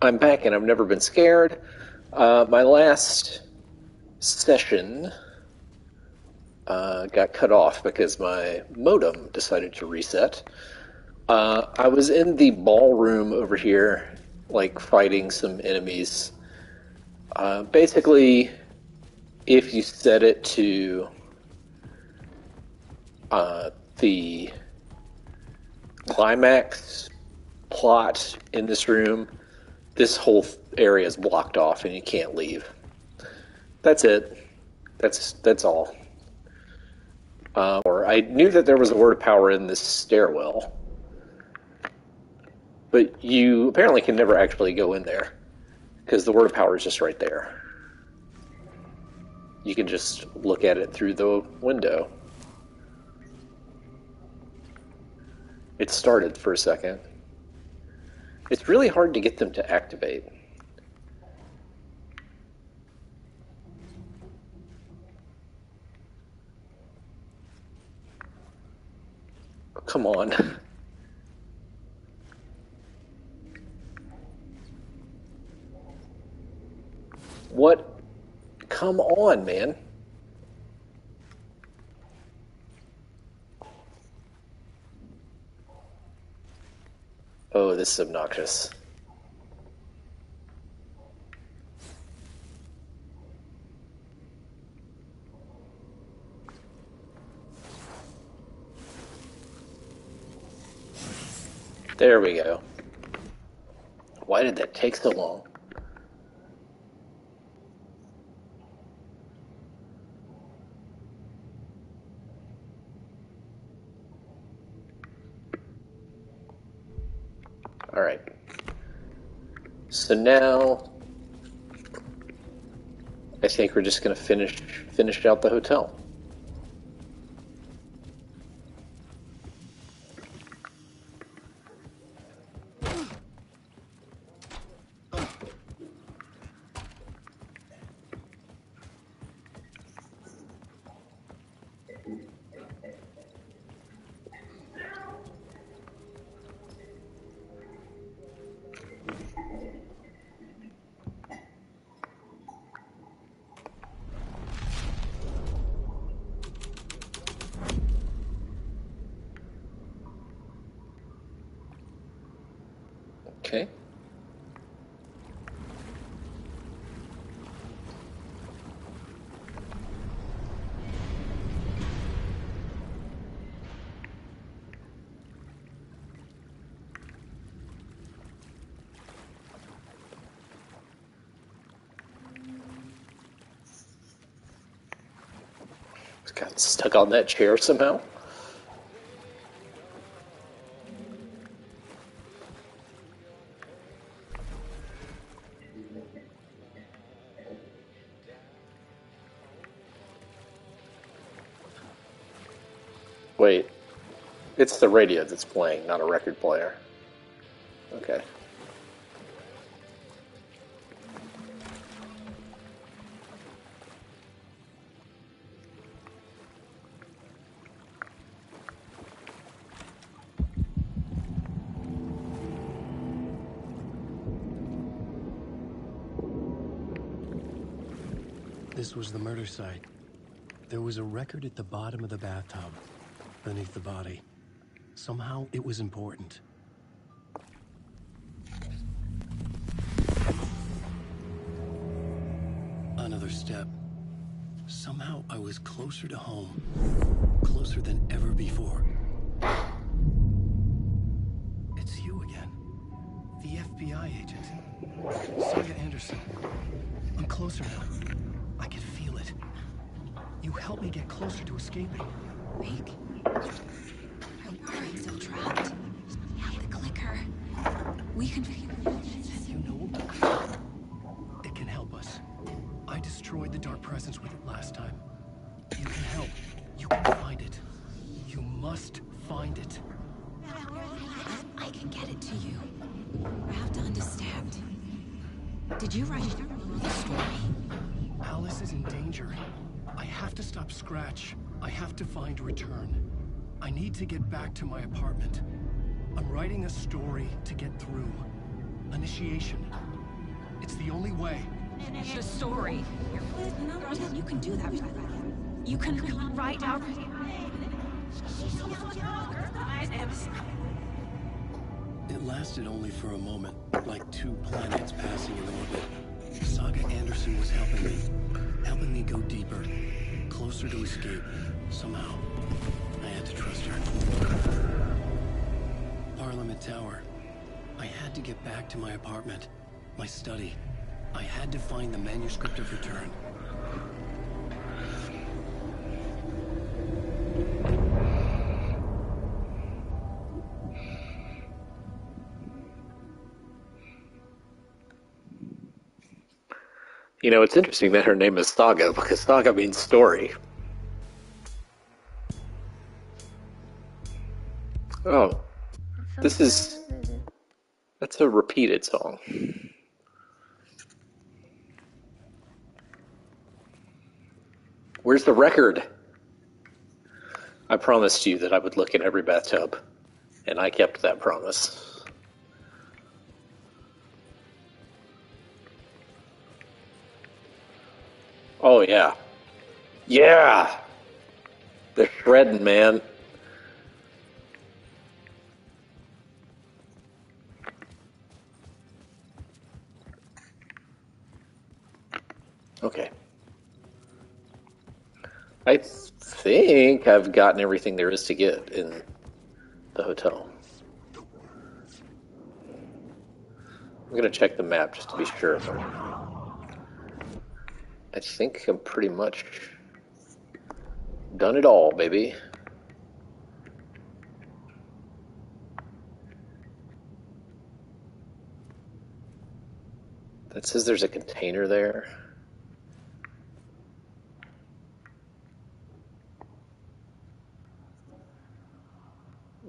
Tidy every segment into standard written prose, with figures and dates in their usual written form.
I'm back and I've never been scared. My last session got cut off because my modem decided to reset. I was in the ballroom over here, like fighting some enemies. Basically, if you set it to the climax plot in this room, this whole area is blocked off and you can't leave. That's it. That's all. Or I knew that there was a word of power in this stairwell, but you apparently can never actually go in there because the word of power is just right there. You can just look at it through the window. It started for a second. It's really hard to get them to activate. Oh, come on. What? Come on, man. Oh, this is obnoxious. There we go. Why did that take so long? All right. So now I think we're just going to finish out the hotel. Okay. Got stuck on that chair somehow. Wait, it's the radio that's playing, not a record player. Okay. This was the murder site. There was a record at the bottom of the bathtub, beneath the body. Somehow it was important. Another step. Somehow I was closer to home. Closer than ever before. It's you again. The FBI agent. Sonia Anderson. I'm closer now. I can feel it. You helped me get closer to escaping. Wake. Our brains are trapped. The clicker. We can feel it. You know, it can help us. I destroyed the dark presence with it last time. You can help. You can find it. You must find it. I can get it to you. I have to understand. Did you write the story? Alice is in danger. I have to stop Scratch. I have to find Return. I need to get back to my apartment. I'm writing a story to get through. A initiation. It's the only way. The story. You can do that. You can write out. It lasted only for a moment, like two planets passing in orbit. Saga Anderson was helping me go deeper, closer to escape. Somehow, I had to trust her. Parliament Tower. I had to get back to my apartment, my study. I had to find the manuscript of return. You know, it's interesting that her name is Saga, because Saga means story. Oh, that's a repeated song. Where's the record? I promised you that I would look in every bathtub, and I kept that promise. Oh, yeah. Yeah! They're shredding, man. Okay. I think I've gotten everything there is to get in the hotel. I'm going to check the map just to be sure. I think I'm pretty much done it all, baby. That says there's a container there.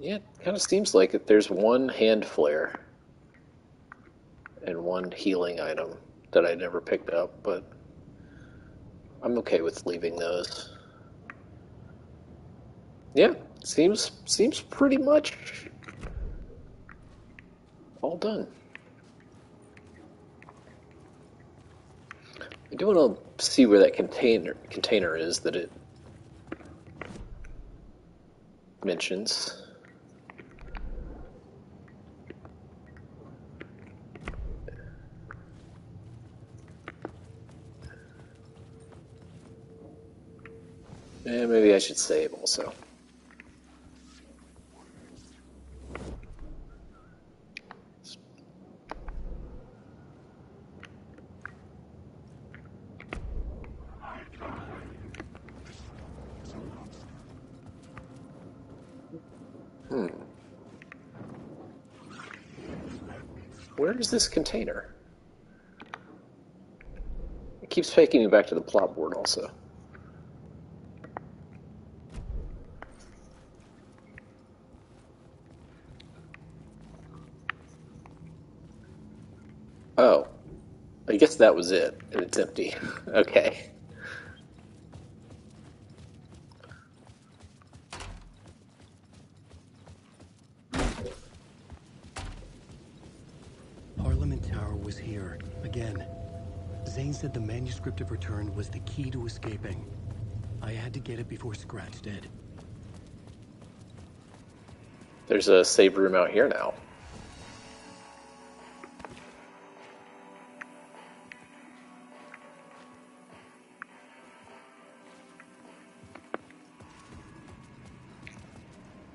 Yeah, it kind of seems like it. There's one hand flare and one healing item that I never picked up, but I'm okay with leaving those. Yeah, seems pretty much all done. I do want to see where that container is that it mentions. And maybe I should save also. Where is this container? It keeps taking me back to the plot board also. Oh, I guess that was it, and it's empty. Okay. Parliament Tower was here, again. Zane said the manuscript of return was the key to escaping. I had to get it before Scratch did. There's a save room out here now.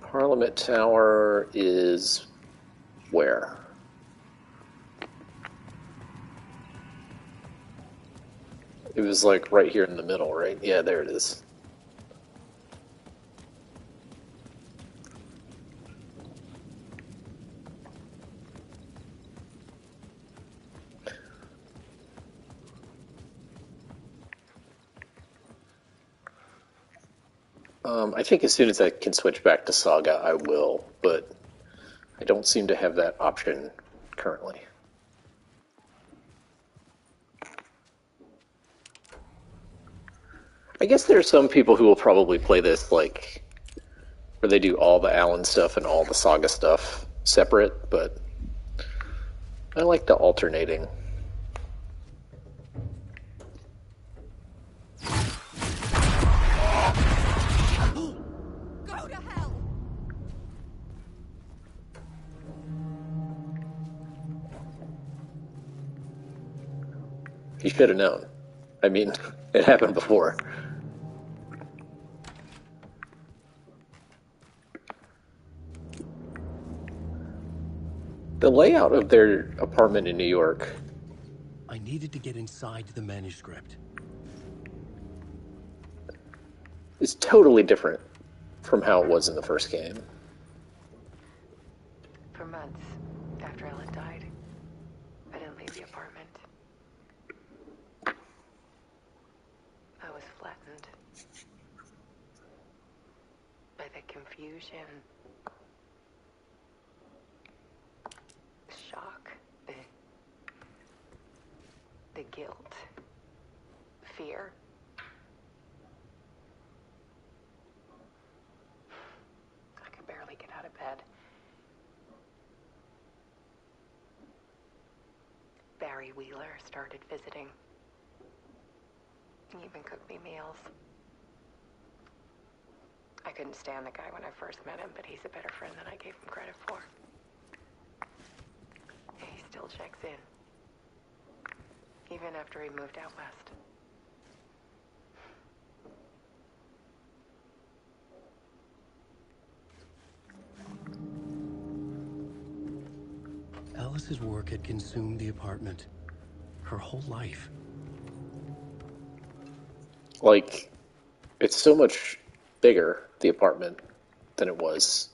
Parliament Tower is where? It was like right here in the middle, right? Yeah, there it is. I think as soon as I can switch back to Saga, I will, but I don't seem to have that option currently. I guess there are some people who will probably play this like where they do all the Alan stuff and all the Saga stuff separate, but I like the alternating. Go to hell! He should have known. I mean, it happened before. The layout of their apartment in New York I needed to get inside the manuscript. is totally different from how it was in the first game. For months after Ellen died, I didn't leave the apartment. I was flattened by the confusion, the shock, the guilt, fear. I could barely get out of bed. Barry Wheeler started visiting. He even cooked me meals. I couldn't stand the guy when I first met him, but he's a better friend than I gave him credit for. And he still checks in. Even after he moved out west. Alice's work had consumed the apartment. Her whole life. Like, it's so much bigger, the apartment, than it was.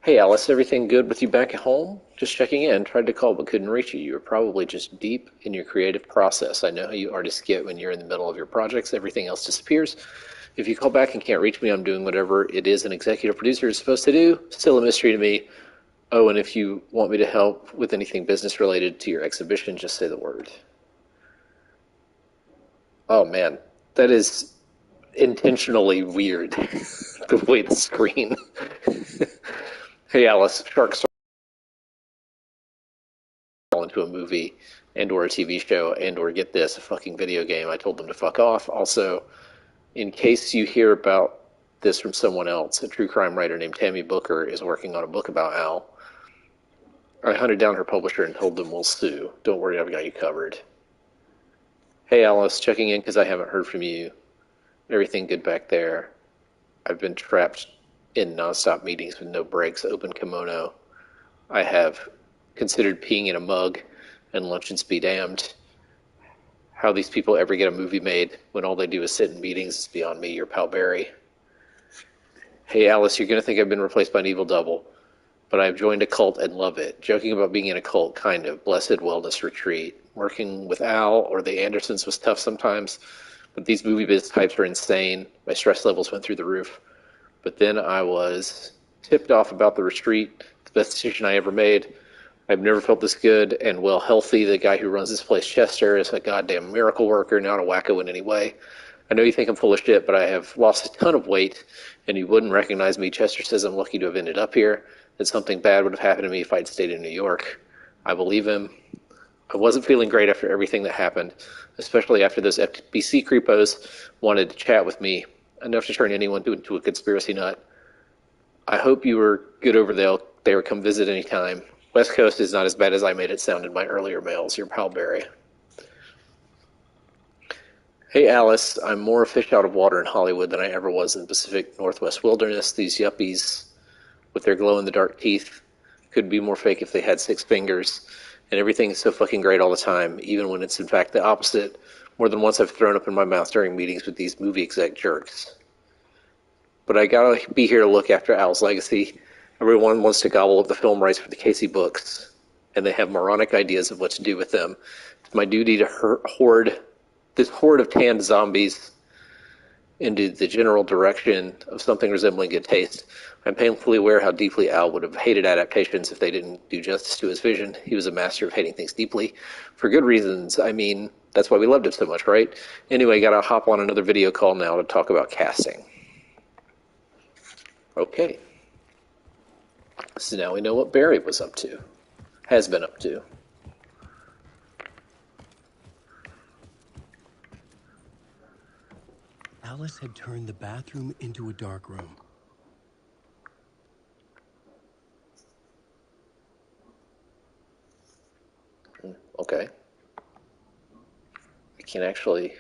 Hey Alice, everything good with you back at home? Just checking in. Tried to call but couldn't reach you. You were probably just deep in your creative process. I know how you artists get when you're in the middle of your projects. Everything else disappears. If you call back and can't reach me, I'm doing whatever it is an executive producer is supposed to do. Still a mystery to me. Oh, and if you want me to help with anything business related to your exhibition, just say the word. Oh man, that is intentionally weird. The way the screen. Hey Alice, Sharks into a movie and or a TV show and or get this, a fucking video game. I told them to fuck off. Also, in case you hear about this from someone else, a true crime writer named Tammy Booker is working on a book about Al. I hunted down her publisher and told them we'll sue. Don't worry, I've got you covered. Hey Alice, checking in because I haven't heard from you. Everything good back there? I've been trapped in nonstop meetings with no breaks, open kimono. I have considered peeing in a mug and luncheons be damned. How these people ever get a movie made when all they do is sit in meetings is beyond me, your pal Barry. Hey Alice, you're going to think I've been replaced by an evil double, but I've joined a cult and love it. Joking about being in a cult, kind of. Blessed wellness retreat. Working with Al or the Andersons was tough sometimes, but these movie biz types are insane. My stress levels went through the roof. But then I was tipped off about the retreat, the best decision I ever made. I've never felt this good and well healthy. The guy who runs this place, Chester, is a goddamn miracle worker, not a wacko in any way. I know you think I'm full of shit, but I have lost a ton of weight, and you wouldn't recognize me. Chester says I'm lucky to have ended up here, that something bad would have happened to me if I'd stayed in New York. I believe him. I wasn't feeling great after everything that happened, especially after those FBC creepos wanted to chat with me, enough to turn anyone into a conspiracy nut. I hope you were good over there. Come visit anytime. West Coast is not as bad as I made it sound in my earlier mails. Your pal Barry. Hey Alice, I'm more a fish out of water in Hollywood than I ever was in the Pacific Northwest wilderness. These yuppies with their glow-in-the-dark teeth could be more fake if they had 6 fingers. And everything is so fucking great all the time, even when it's in fact the opposite. More than once I've thrown up in my mouth during meetings with these movie exec jerks. But I gotta be here to look after Al's legacy. Everyone wants to gobble up the film rights for the Casey books, and they have moronic ideas of what to do with them. It's my duty to hoard this horde of tanned zombies into the general direction of something resembling good taste. I'm painfully aware how deeply Al would have hated adaptations if they didn't do justice to his vision. He was a master of hating things deeply. For good reasons. I mean, that's why we loved him so much, right? Anyway, gotta hop on another video call now to talk about casting. Okay. So now we know what Barry was up to. has been up to. Alice had turned the bathroom into a dark room. Okay. I can actually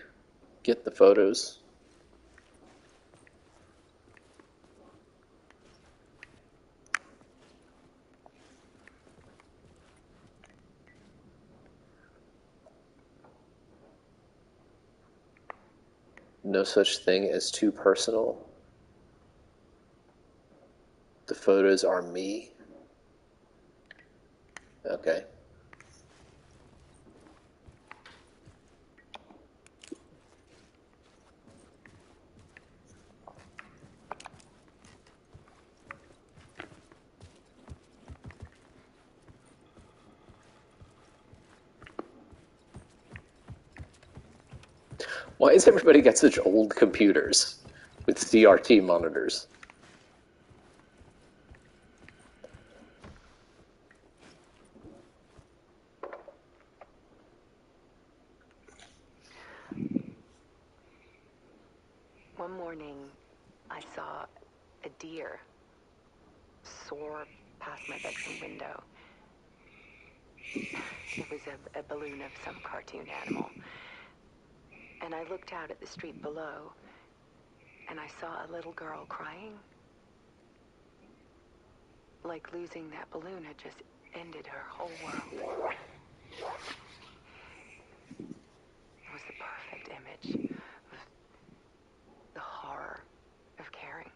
get the photos. No such thing as too personal. The photos are me. Okay. Why has everybody got such old computers with CRT monitors? One morning, I saw a deer soar past my bedroom window. It was a balloon of some cartoon animal. And I looked out at the street below, and I saw a little girl crying. Like losing that balloon had just ended her whole world. It was the perfect image of the horror of caring.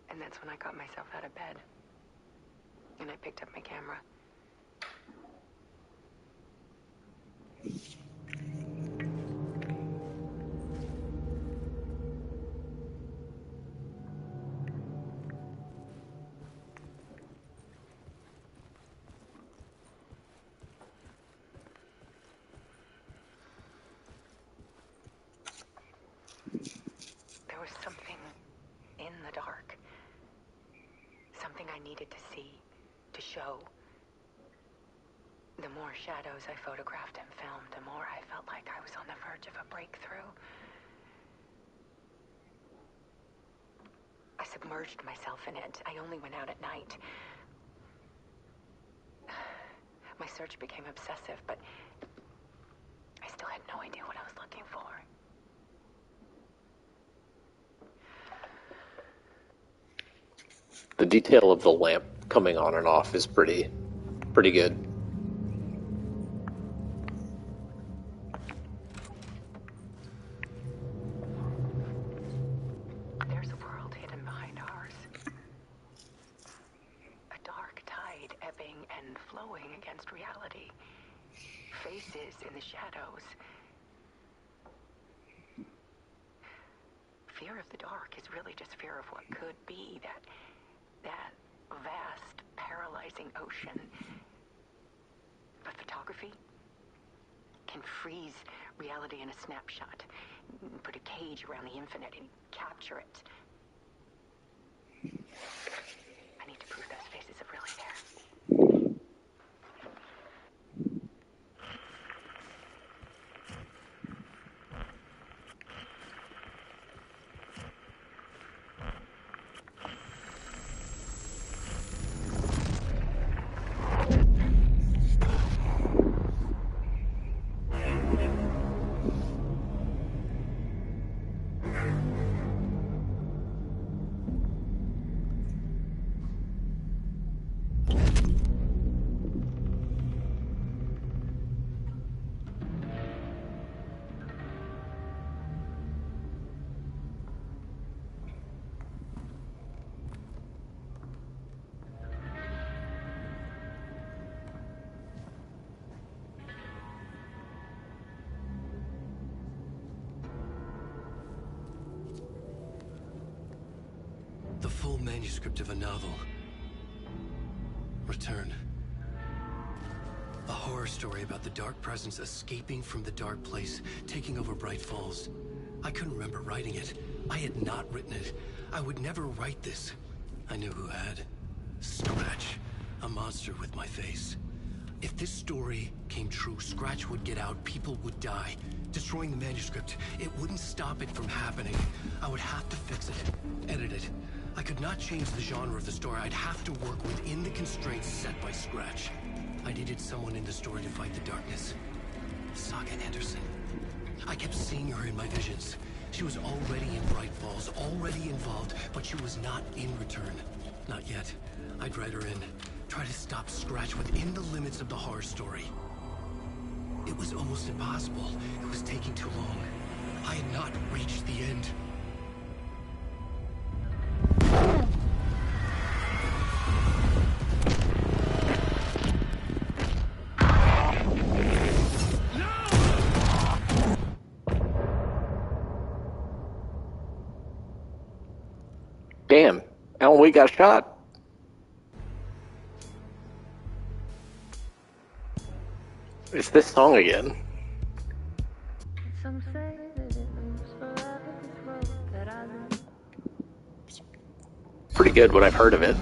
And that's when I got myself out of bed. And I picked up my camera. There was something in the dark. Something I needed to see, to show. The more shadows I photographed and filmed, the more I felt like I was on the verge of a breakthrough. I submerged myself in it. I only went out at night. My search became obsessive, but I still had no idea what I was looking for. The detail of the lamp coming on and off is pretty good. There's a world hidden behind ours. A dark tide ebbing and flowing against reality. Faces in the shadows. Fear of the dark is really just fear of what could be, that vast, paralyzing ocean. But photography can freeze reality in a snapshot, put a cage around the infinite and capture it. I need to prove those faces are really there. The full manuscript of a novel. Return. A horror story about the dark presence escaping from the dark place, taking over Bright Falls. I couldn't remember writing it. I had not written it. I would never write this. I knew who had. Scratch. A monster with my face. If this story came true, Scratch would get out, people would die. Destroying the manuscript, it wouldn't stop it from happening. I would have to fix it, edit it. I could not change the genre of the story. I'd have to work within the constraints set by Scratch. I needed someone in the story to fight the darkness. Saga Anderson. I kept seeing her in my visions. She was already in Bright Falls, already involved, but she was not in Return. Not yet. I'd write her in. Try to stop Scratch within the limits of the horror story. It was almost impossible. It was taking too long. I had not reached the end. Damn, Alan Wake got shot. It's this song again. Some say that it moves forever, this road that I live. Pretty good when I've heard of it.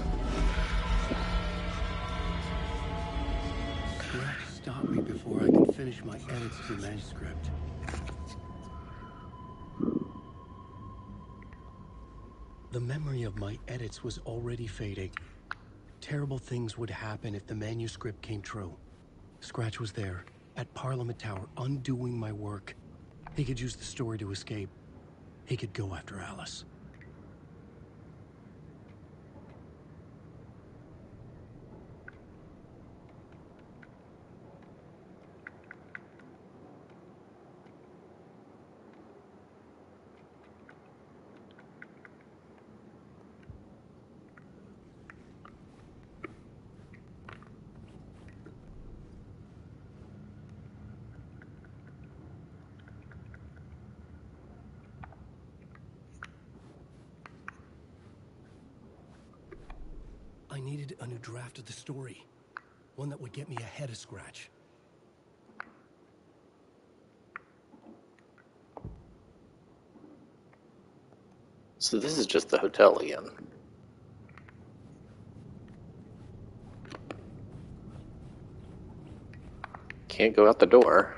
Scratch stopped me before I could finish my edits to the manuscript. The memory of my edits was already fading. Terrible things would happen if the manuscript came true. Scratch was there, at Parliament Tower, undoing my work. He could use the story to escape. He could go after Alice. I needed a new draft of the story. One that would get me ahead of Scratch. So this is just the hotel again. Can't go out the door.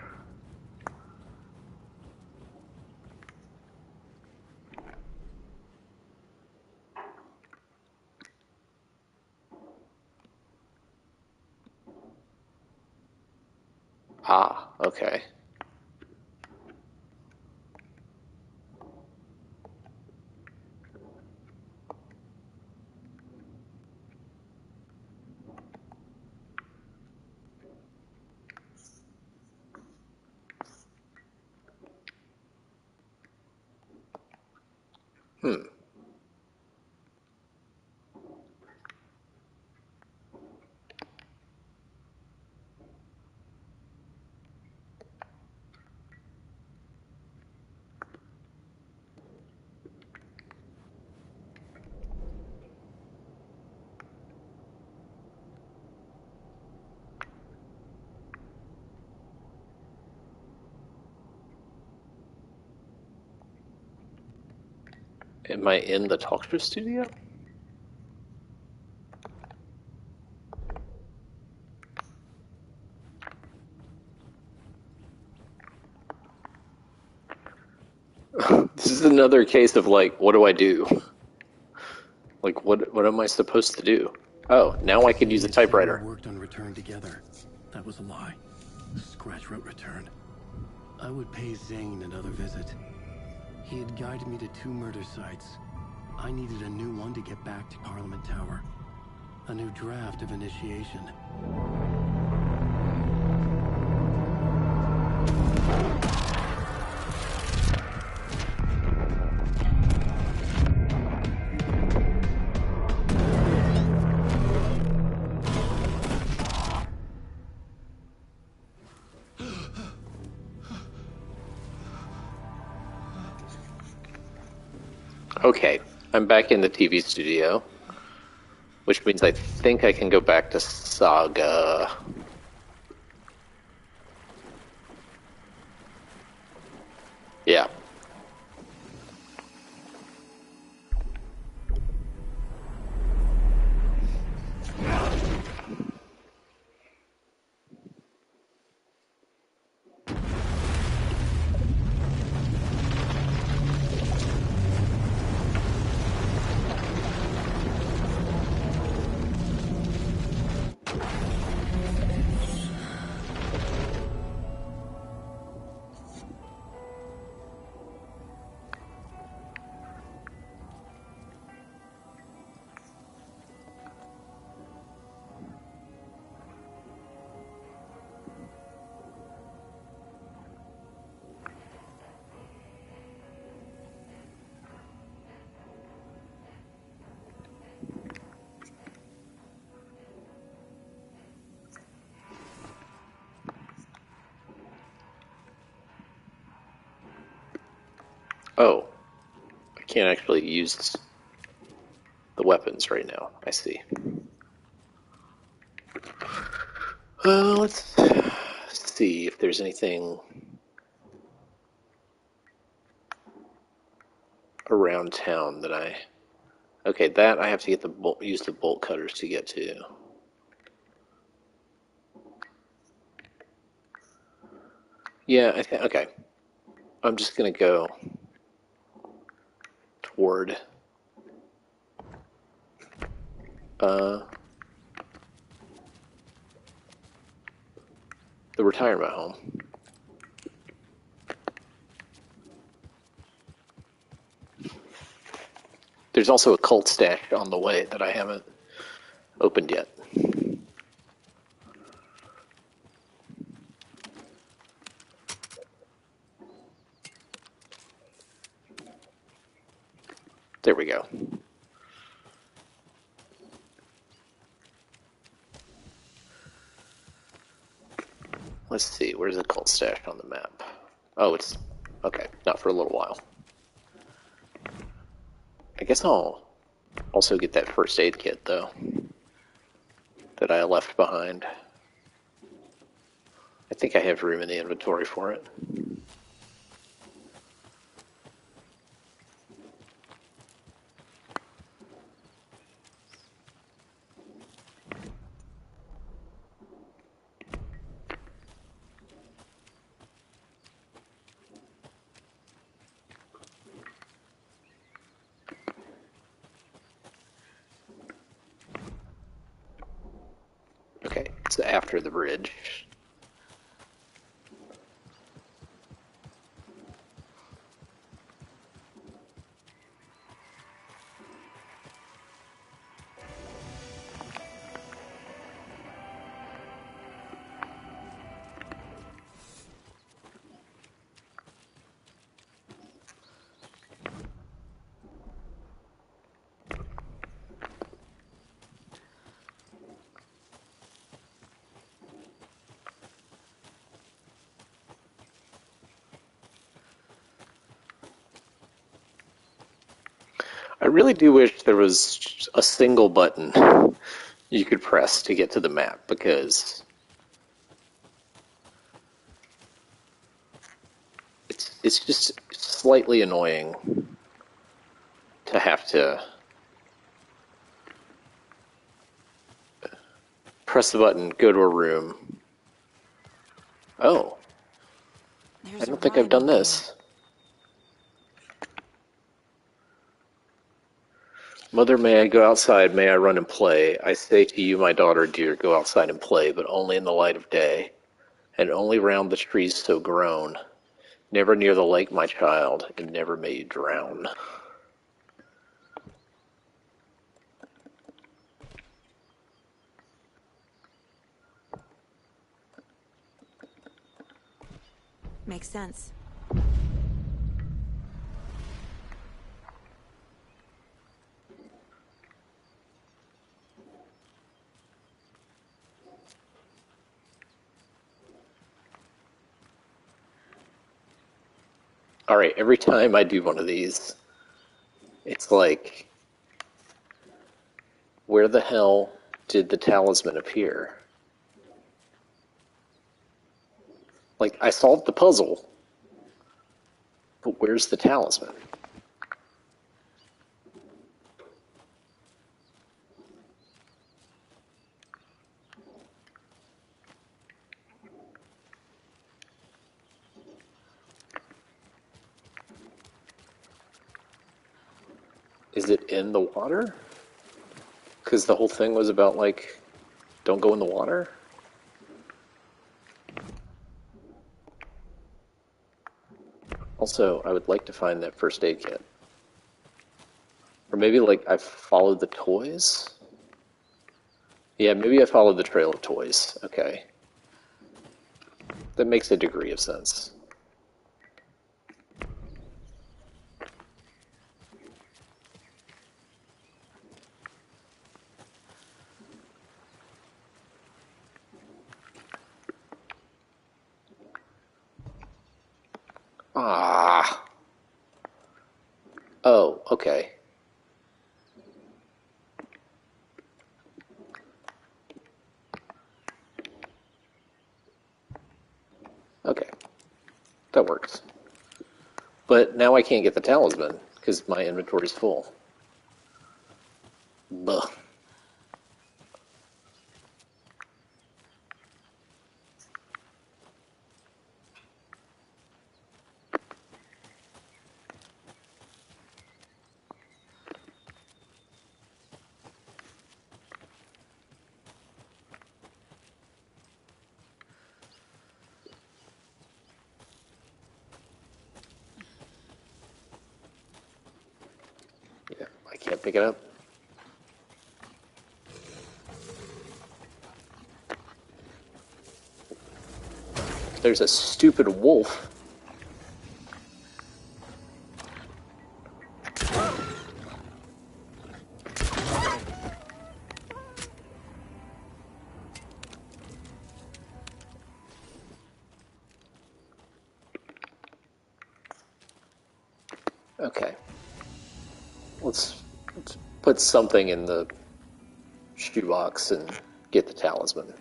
Ah, okay. Am I in the Talkshow studio? This is another case of like, what do I do? Like, what am I supposed to do? Oh, now I can use a typewriter. We worked on Return together. That was a lie. Scratch wrote Return. I would pay Zane another visit. He had guided me to 2 murder sites. I needed a new one to get back to Parliament Tower. A new draft of Initiation. Okay, I'm back in the TV studio, which means I think I can go back to Saga. Yeah. Oh, I can't actually use the weapons right now. I see. Let's see if there's anything around town that I... Okay, that I have to get use the bolt cutters to get to. Yeah, okay. I'm just gonna go toward the retirement home. There's also a cult stash on the way that I haven't opened yet. There we go. Let's see, where's the cult stash on the map? Oh, it's... okay, not for a little while. I guess I'll also get that first aid kit, though, that I left behind. I think I have room in the inventory for it. Okay, it's after the bridge. I really do wish there was a single button you could press to get to the map, because it's just slightly annoying to have to press the button, go to a room. Oh, There's I a don't think I've rhyme done up here. this. Mother, may I go outside? May I run and play? I say to you, my daughter dear, go outside and play, but only in the light of day, and only round the trees so grown. Never near the lake, my child, and never may you drown. Makes sense. All right, every time I do one of these, it's like, where the hell did the talisman appear? Like, I solved the puzzle, but where's the talisman? Is it in the water? Because the whole thing was about, like, don't go in the water? Also, I would like to find that first aid kit. Or maybe, like, I followed the toys? Yeah, maybe I followed the trail of toys. Okay. That makes a degree of sense. Ah. okay. Okay. That works. But now I can't get the talisman because my inventory's full. Buh. Yeah, I can't pick it up. There's a stupid wolf. Okay. Let's put something in the shoebox and get the talisman.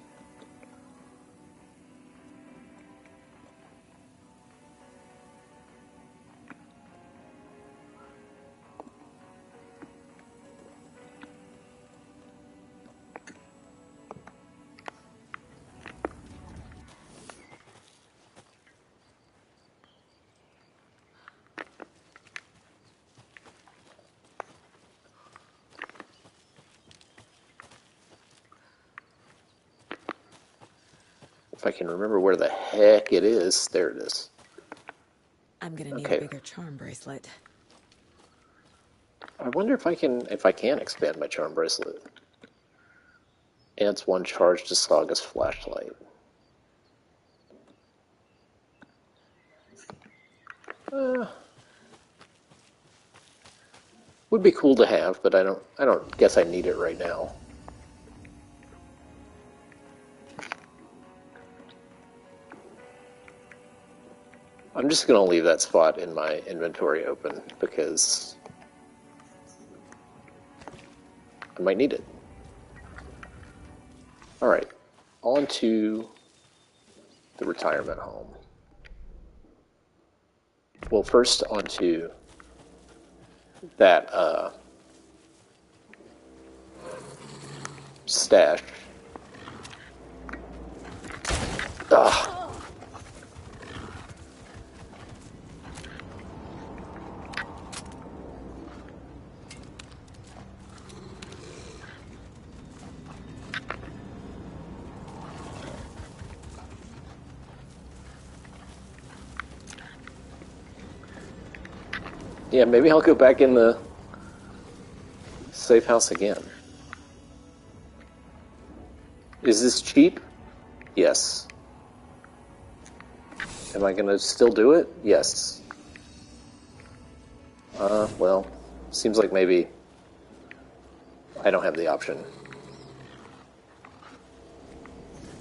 If I can remember where the heck it is. There it is. I'm gonna need Okay. a bigger charm bracelet. I wonder if I can expand my charm bracelet. Adds 1 charge to Saga's flashlight. Would be cool to have, but I don't guess I need it right now. I'm just going to leave that spot in my inventory open because I might need it. All right, on to the retirement home. Well, first onto that stash. Ugh. Yeah, maybe I'll go back in the safe house again. Is this cheap? Yes. Am I going to still do it? Yes. Well, seems like maybe I don't have the option.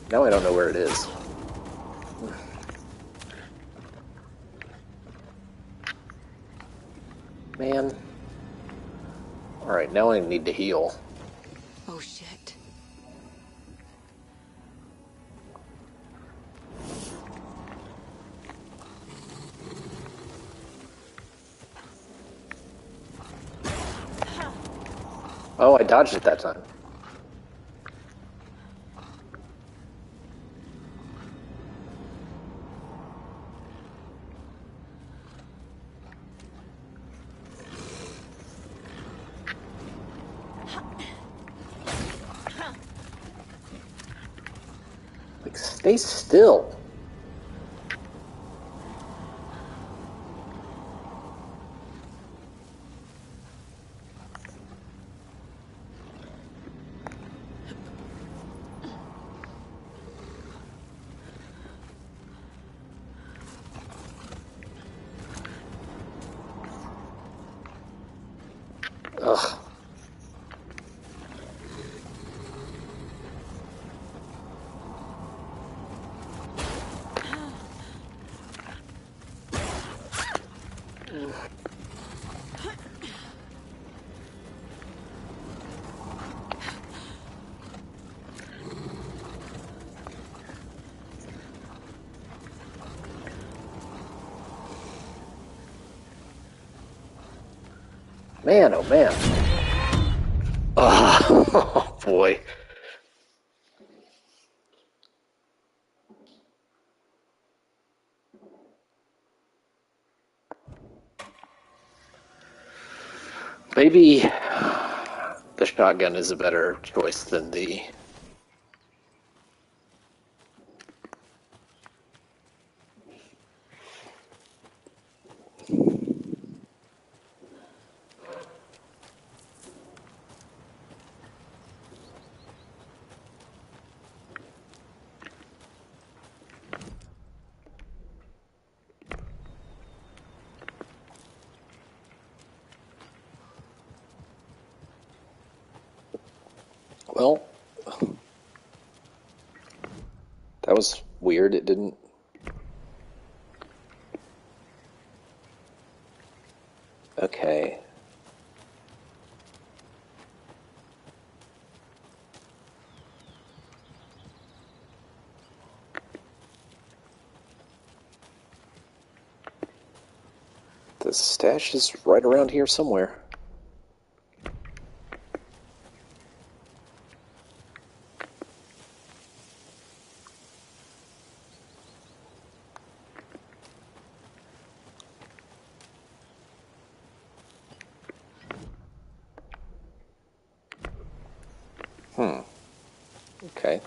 Now I don't know where it is. Man. Alright, now I need to heal. Oh shit. Oh, I dodged it that time. Like, stay still. Ugh. Man, oh man. Oh, boy. Maybe the shotgun is a better choice than the... Well, that was weird. It didn't... Okay. The stash is right around here somewhere. Okay.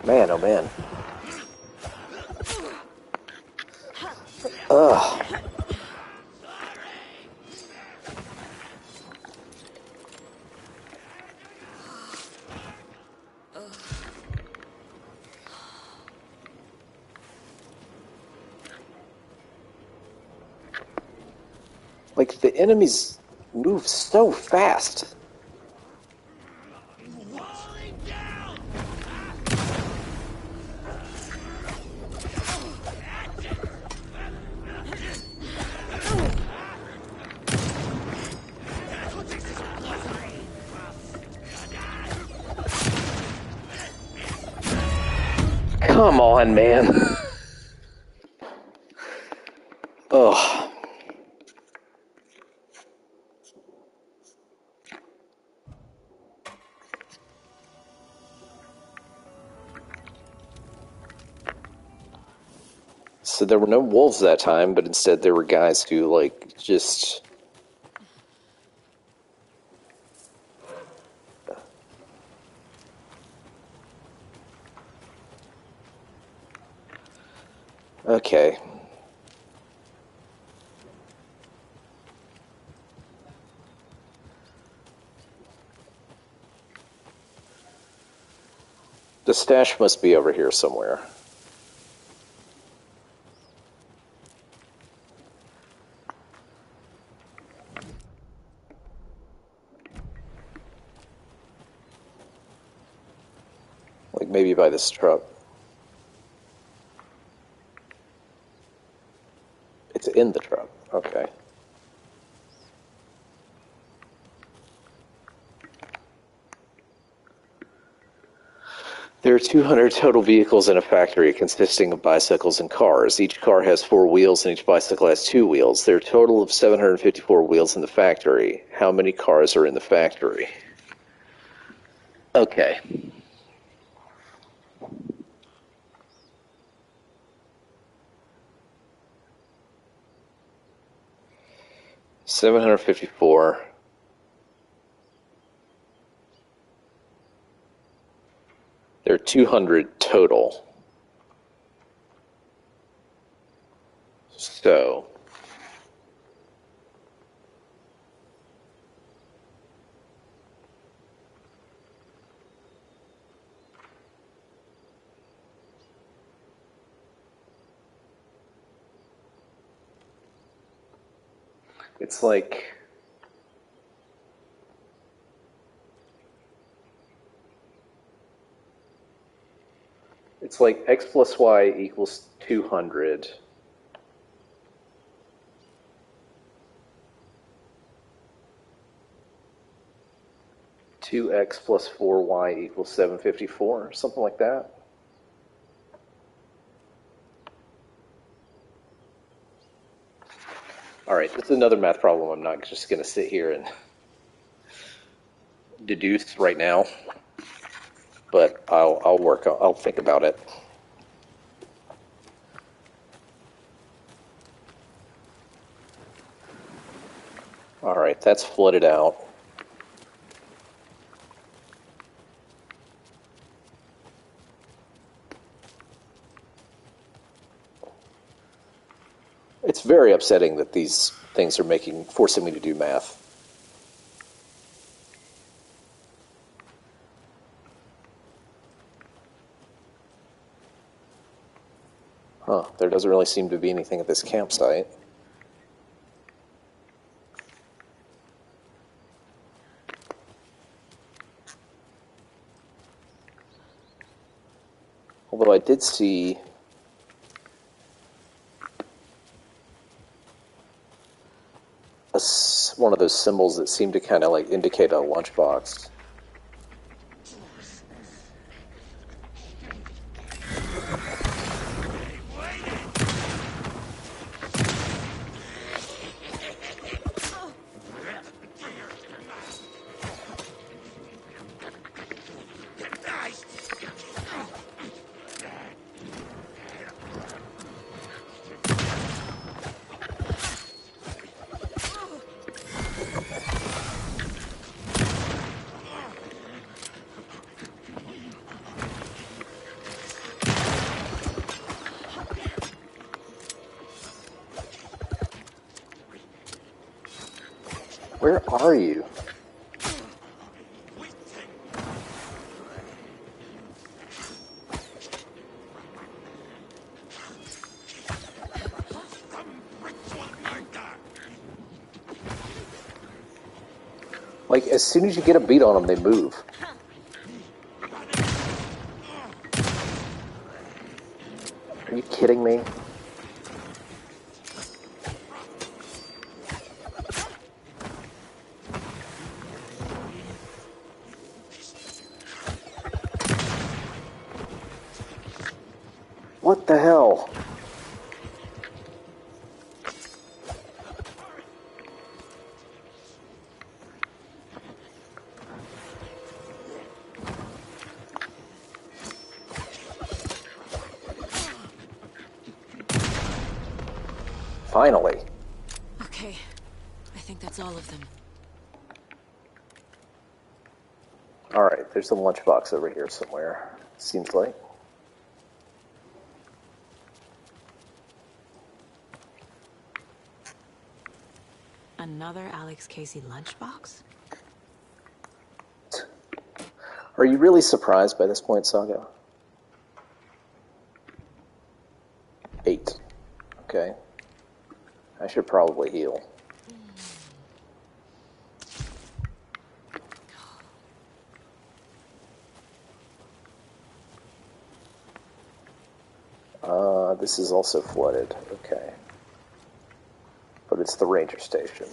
Man, oh man. Ugh. Like, the enemies move so fast. Come on, man. Ugh. So there were no wolves that time, but instead there were guys who, like, just... Okay. The stash must be over here somewhere. Like, maybe by this truck. It's in the truck. Okay. There are 200 total vehicles in a factory consisting of bicycles and cars. Each car has 4 wheels and each bicycle has 2 wheels. There are a total of 754 wheels in the factory. How many cars are in the factory? Okay. $754. There are 200 total. So, it's like It's like x plus y equals 200. Two x plus 4y equals 754, something like that. All right, this is another math problem I'm not just going to sit here and deduce right now, but I'll think about it. All right, that's flooded out. It's very upsetting that these things are forcing me to do math. Huh, there doesn't really seem to be anything at this campsite. Although I did see one of those symbols that seemed to kind of like indicate a lunchbox. Where are you? Like, as soon as you get a beat on them, they move. Are you kidding me? What the hell? Finally. Okay, I think that's all of them. All right, there's a lunchbox over here somewhere, seems like. Another Alex Casey lunchbox? Are you really surprised by this point, Saga? 8. Okay. I should probably heal. This is also flooded. Okay. But it's the ranger station.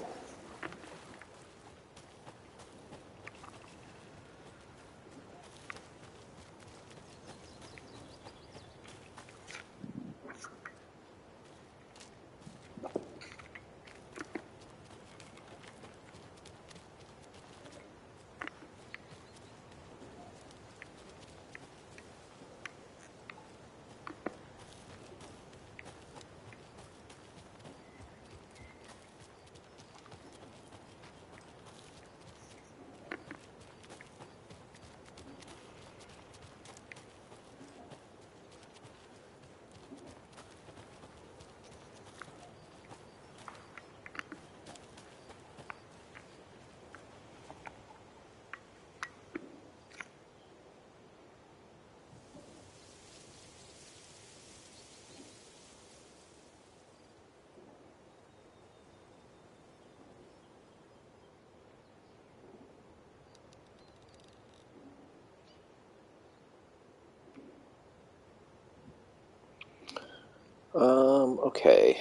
Okay.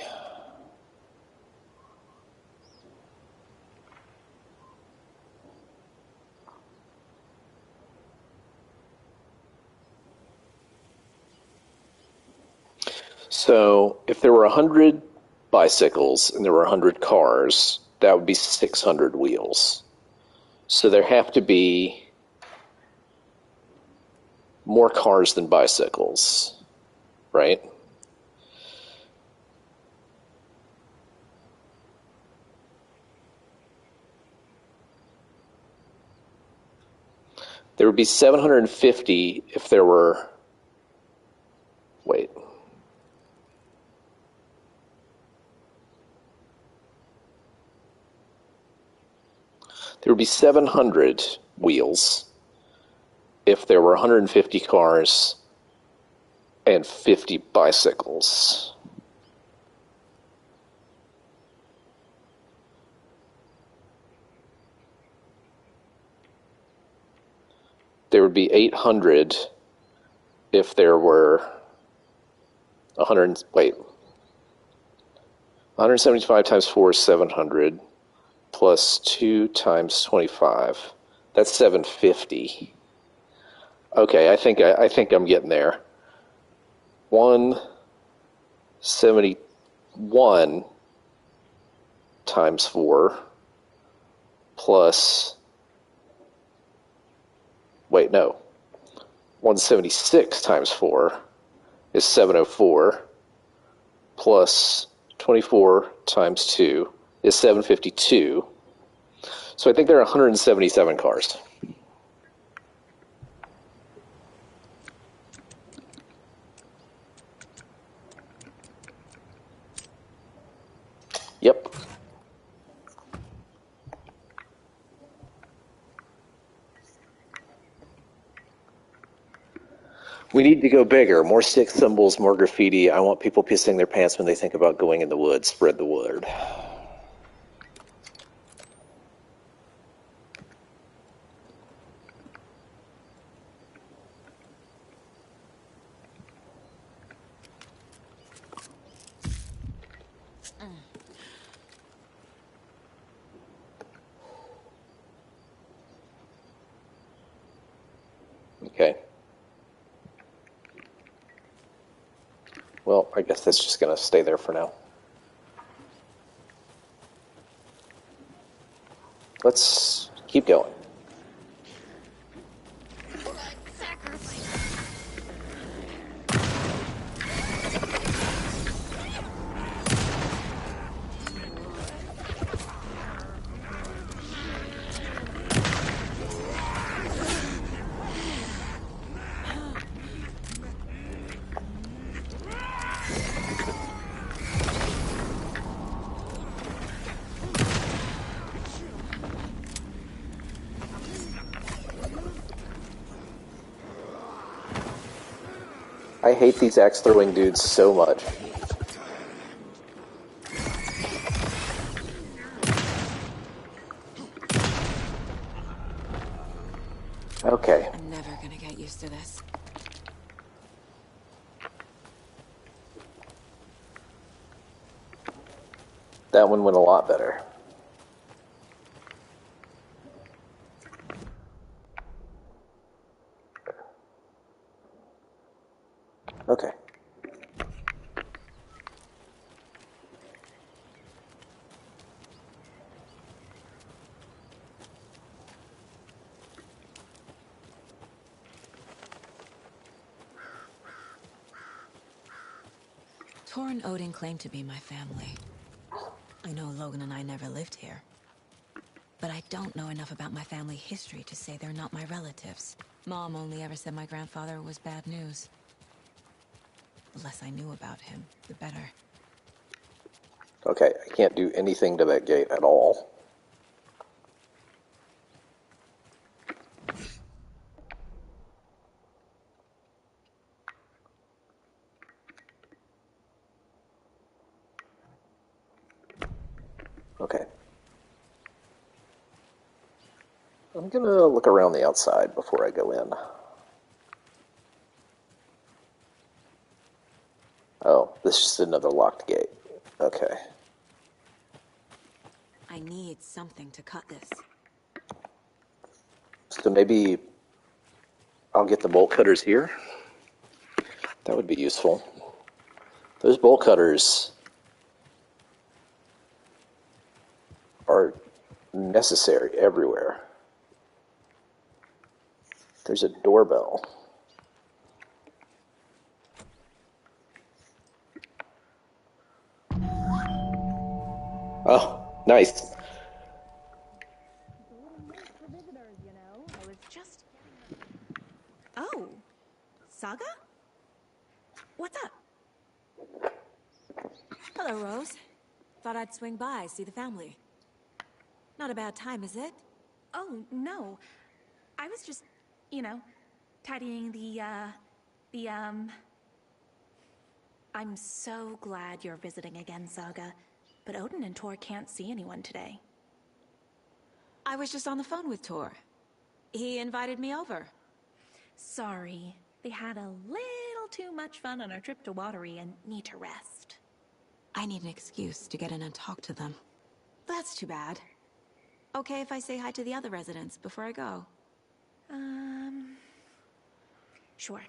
So if there were 100 bicycles and there were 100 cars, that would be 600 wheels. So there have to be more cars than bicycles, right? There would be 750 if there were... Wait. There would be 700 wheels if there were 150 cars and 50 bicycles. There would be 800 if there were 175 times 4 is 700, plus 2 times 25. That's 750. Okay, I think I'm getting there. 171 times 4 plus... Wait, no. 176 times 4 is 704, plus 24 times 2 is 752. So I think there are 177 cars. Yep. We need to go bigger. More stick symbols, more graffiti. I want people pissing their pants when they think about going in the woods. Spread the word. Okay. Well, I guess that's just going to stay there for now. Let's keep going. I hate these axe-throwing dudes so much. Okay. I'm never gonna get used to this. That one went a lot better. Okay. Torrin Odin claimed to be my family. I know Logan and I never lived here. But I don't know enough about my family history to say they're not my relatives. Mom only ever said my grandfather was bad news. The less I knew about him, the better. Okay, I can't do anything to that gate at all. Okay. I'm gonna look around the outside before I go in. Oh, this is just another locked gate. Okay. I need something to cut this. So maybe I'll get the bolt cutters here. That would be useful. Those bolt cutters are necessary everywhere. There's a doorbell. Oh, nice. Oh, Saga? What's up? Hello, Rose. Thought I'd swing by, see the family. Not a bad time, is it? Oh, no. I was just, tidying the. I'm so glad you're visiting again, Saga. But Odin and Tor can't see anyone today. I was just on the phone with Tor. He invited me over. Sorry. They had a little too much fun on our trip to Watery and need to rest. I need an excuse to get in and talk to them. That's too bad. Okay if I say hi to the other residents before I go? Sure.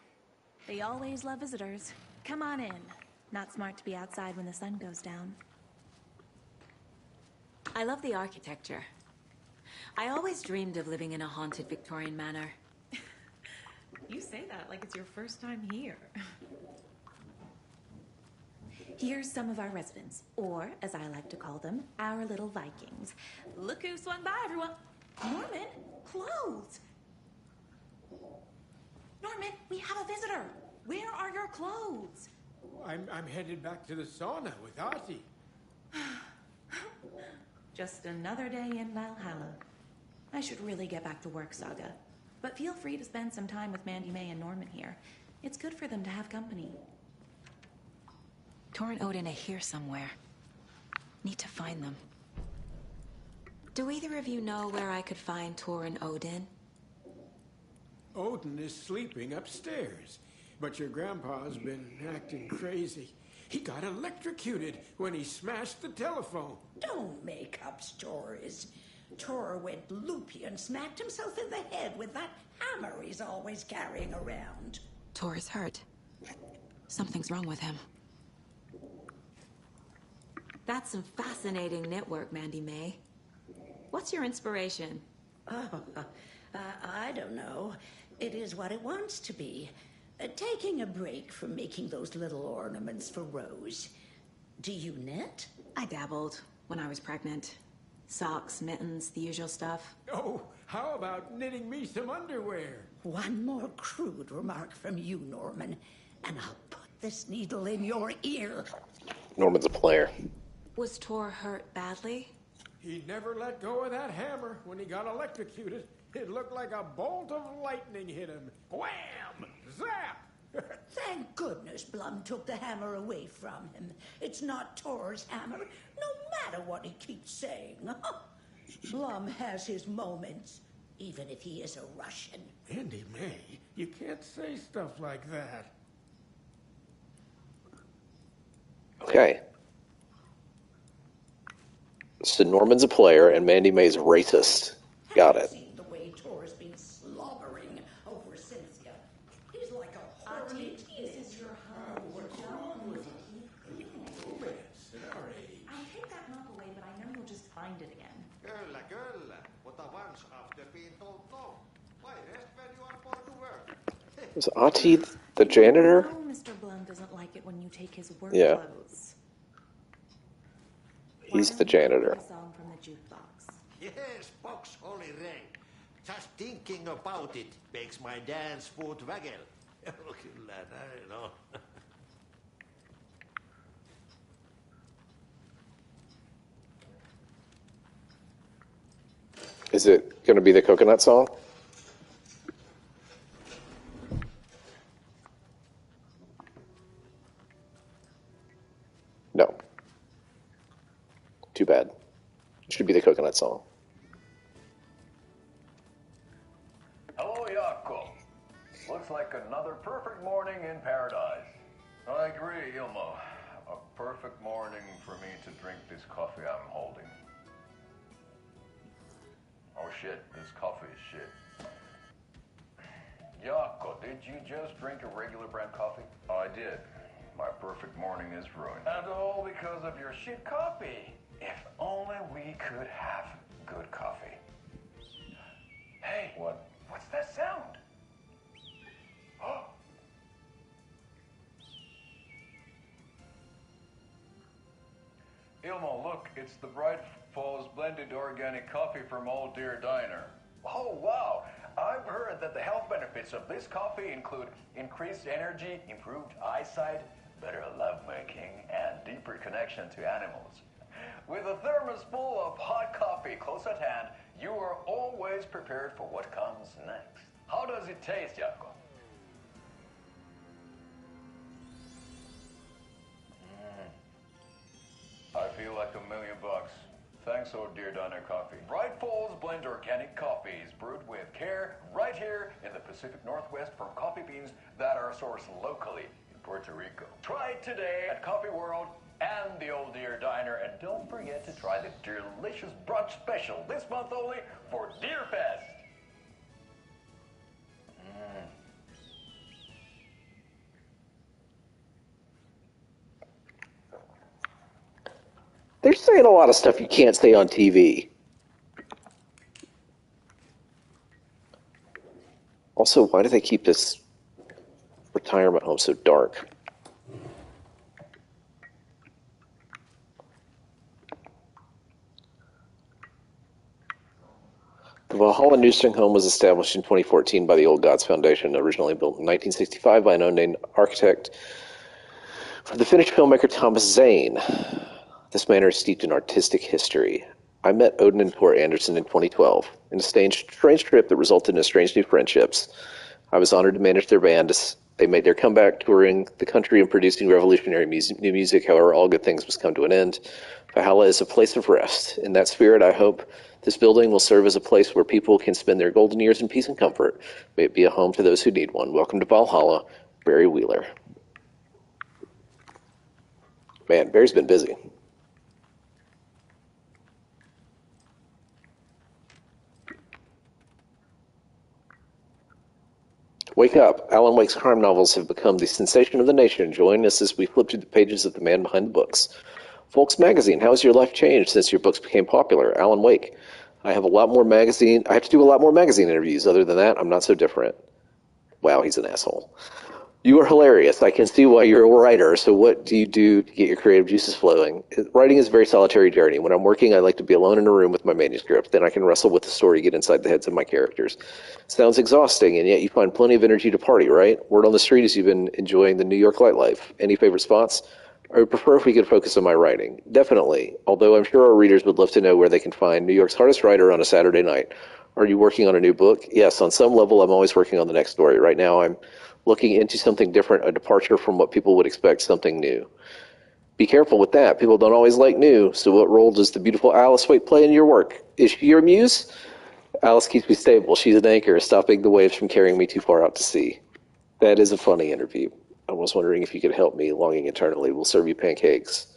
They always love visitors. Come on in. Not smart to be outside when the sun goes down. I love the architecture. I always dreamed of living in a haunted Victorian manor. You say that like it's your first time here. Here's some of our residents, or as I like to call them, our little Vikings. Look who swung by, everyone. Norman, clothes. Norman, we have a visitor. Where are your clothes? I'm headed back to the sauna with Artie. Just another day in Valhalla. I should really get back to work, Saga. But feel free to spend some time with Mandy May and Norman here. It's good for them to have company. Tor and Odin are here somewhere. Need to find them. Do either of you know where I could find Tor and Odin? Odin is sleeping upstairs, but your grandpa's been acting crazy. He got electrocuted when he smashed the telephone. Don't make up stories. Tor went loopy and smacked himself in the head with that hammer he's always carrying around. Tor is hurt. Something's wrong with him. That's some fascinating knitwork, Mandy May. What's your inspiration? I don't know. It is what it wants to be. Taking a break from making those little ornaments for Rose. Do you knit? I dabbled when I was pregnant. Socks, mittens, the usual stuff. Oh, how about knitting me some underwear? One more crude remark from you, Norman, and I'll put this needle in your ear. Norman's a player. Was Tor hurt badly? He never let go of that hammer when he got electrocuted. It looked like a bolt of lightning hit him. Wham! Zap! Thank goodness Blum took the hammer away from him. It's not Tor's hammer, no matter what he keeps saying. Blum has his moments, even if he is a Russian. Mandy May, you can't say stuff like that. Okay. So Norman's a player and Mandy May's a racist. Got it. Have you seen the way Tor's been slobbering over Cynthia? He's like a horny teenager. I'll take that mop away, but I know you'll just find it again. Kyllä, kyllä. Mutta once after being told no, why rest when you are born to work? Is Ati the janitor? Oh, Mr. Blum doesn't like it when you take his work Yeah. clothes. He's the janitor. A song from the jukebox. Yes, box holy ring. Just thinking about it makes my dance foot waggle. Kyllä näin on. Is it going to be the coconut song? No. Too bad. It should be the coconut song. Hello, Jaakko. Looks like another perfect morning in paradise. I agree, Ilmo. A perfect morning for me to drink this coffee I'm holding. Oh shit, this coffee is shit. Jaakko, did you just drink a regular brand coffee? I did. My perfect morning is ruined. And all because of your shit coffee. If only we could have good coffee. Hey, what's that sound? Oh. Ilmo, look, it's the Bright Falls blended organic coffee from Old Deer Diner. Oh, wow. I've heard that the health benefits of this coffee include increased energy, improved eyesight, better lovemaking, and deeper connection to animals. With a thermos full of hot coffee close at hand, you are always prepared for what comes next. How does it taste, Jaakko? I feel like $1 million. Thanks, Old Deer Diner Coffee. Bright Falls Blend Organic Coffee is brewed with care right here in the Pacific Northwest from coffee beans that are sourced locally in Puerto Rico. Try it today at Coffee World and the Old Deer Diner, and don't forget to try the delicious brunch special this month only for Deer Fest. They're saying a lot of stuff you can't say on TV. Also, why do they keep this retirement home so dark? The Valhalla Nursing Home was established in 2014 by the Old Gods Foundation, originally built in 1965 by an unnamed architect for the Finnish filmmaker Thomas Zane. This manor is steeped in artistic history. I met Odin and Tor Anderson in 2012 in a strange trip that resulted in strange new friendships. I was honored to manage their band as they made their comeback touring the country and producing revolutionary new music. However, all good things must come to an end. Valhalla is a place of rest. In that spirit, I hope this building will serve as a place where people can spend their golden years in peace and comfort. May it be a home to those who need one. Welcome to Valhalla, Barry Wheeler. Man, Barry's been busy. Wake up. Alan Wake's crime novels have become the sensation of the nation. Join us as we flip through the pages of the man behind the books. Folks Magazine, how has your life changed since your books became popular? Alan Wake. I have to do a lot more magazine interviews. Other than that, I'm not so different. Wow, he's an asshole. You are hilarious. I can see why you're a writer. So what do you do to get your creative juices flowing? Writing is a very solitary journey. When I'm working, I like to be alone in a room with my manuscript. Then I can wrestle with the story, get inside the heads of my characters. Sounds exhausting, and yet you find plenty of energy to party, right? Word on the street is you've been enjoying the New York nightlife. Any favorite spots? I would prefer if we could focus on my writing. Definitely. Although I'm sure our readers would love to know where they can find New York's hardest writer on a Saturday night. Are you working on a new book? Yes, on some level, I'm always working on the next story. Right now, I'm looking into something different, a departure from what people would expect, something new. Be careful with that. People don't always like new. So what role does the beautiful Alice Wake play in your work? Is she your muse? Alice keeps me stable. She's an anchor, stopping the waves from carrying me too far out to sea. That is a funny interview. I was wondering if you could help me, longing eternally. We'll serve you pancakes.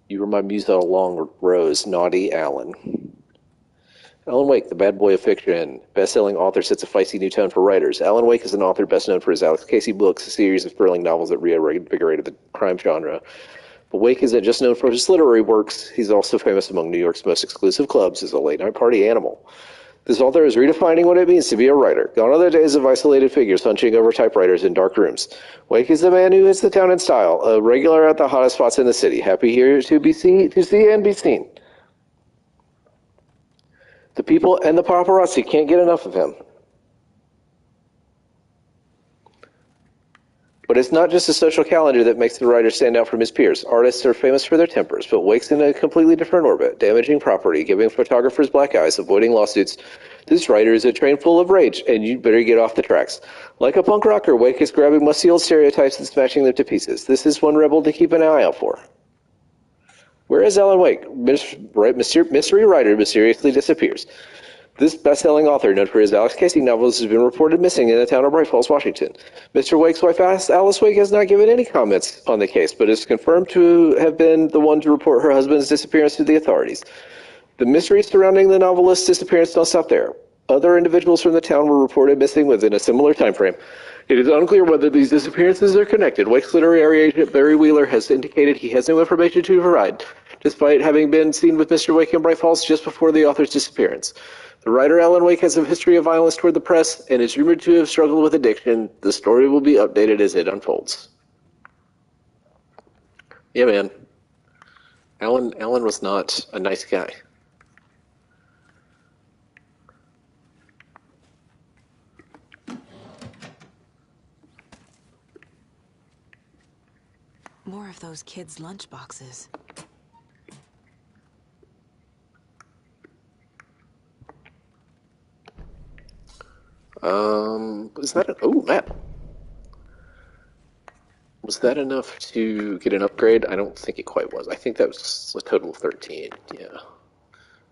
You were my muse all along, Rose. Naughty Alan. Alan Wake, the bad boy of fiction, best-selling author, sets a feisty new tone for writers. Alan Wake is an author best known for his Alex Casey books, a series of thrilling novels that reinvigorated the crime genre. But Wake isn't just known for his literary works. He's also famous among New York's most exclusive clubs as a late-night party animal. This author is redefining what it means to be a writer. Gone are the days of isolated figures hunching over typewriters in dark rooms. Wake is the man who hits the town in style, a regular at the hottest spots in the city. Happy here to see and be seen. The people and the paparazzi can't get enough of him. But it's not just a social calendar that makes the writer stand out from his peers. Artists are famous for their tempers, but Wake's in a completely different orbit, damaging property, giving photographers black eyes, avoiding lawsuits. This writer is a train full of rage, and you'd better get off the tracks. Like a punk rocker, Wake is grabbing musty old stereotypes and smashing them to pieces. This is one rebel to keep an eye out for. Where is Alan Wake? Mystery writer mysteriously disappears. This best-selling author, known for his Alex Casey novels, has been reported missing in the town of Bright Falls, Washington. Mr. Wake's wife, Alice Wake, has not given any comments on the case, but is confirmed to have been the one to report her husband's disappearance to the authorities. The mystery surrounding the novelist's disappearance don't stop there. Other individuals from the town were reported missing within a similar time frame. It is unclear whether these disappearances are connected. Wake's literary agent, Barry Wheeler, has indicated he has no information to provide, despite having been seen with Mr. Wake in Bright Falls just before the author's disappearance. The writer Alan Wake has a history of violence toward the press and is rumored to have struggled with addiction. The story will be updated as it unfolds. Yeah, man. Alan was not a nice guy. More of those kids' lunchboxes. Was that map. Was that enough to get an upgrade? I don't think it quite was. I think that was a total of 13, yeah.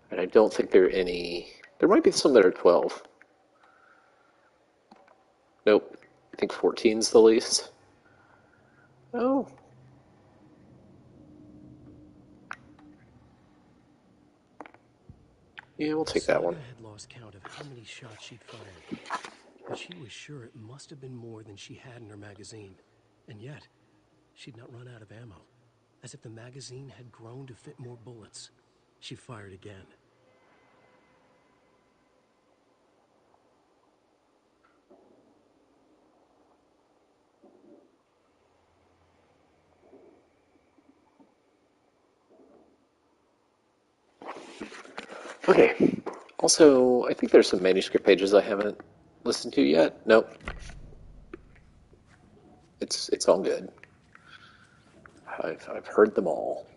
And I don't think there are any... There might be some that are 12. Nope. I think 14's the least. Oh. Yeah, we'll take that one. Saga had lost count of how many shots she'd fired, but she was sure it must have been more than she had in her magazine. And yet, she'd not run out of ammo. As if the magazine had grown to fit more bullets. She fired again. Okay. Also, I think there's some manuscript pages I haven't listened to yet. Nope. It's all good. I've heard them all.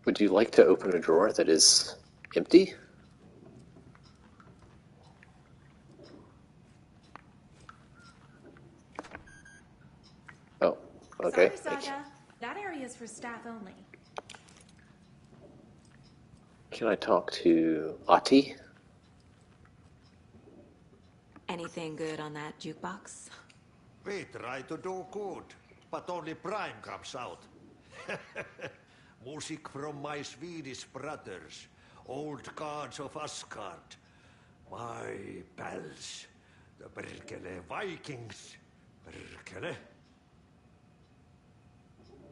Would you like to open a drawer that is empty? Oh, okay. Sorry, Saga. That area is for staff only. Can I talk to Ati? Anything good on that jukebox? We try to do good, but only Prime comes out. Music from my Swedish brothers, old gods of Asgard. My pals, the Perkele Vikings. Perkele.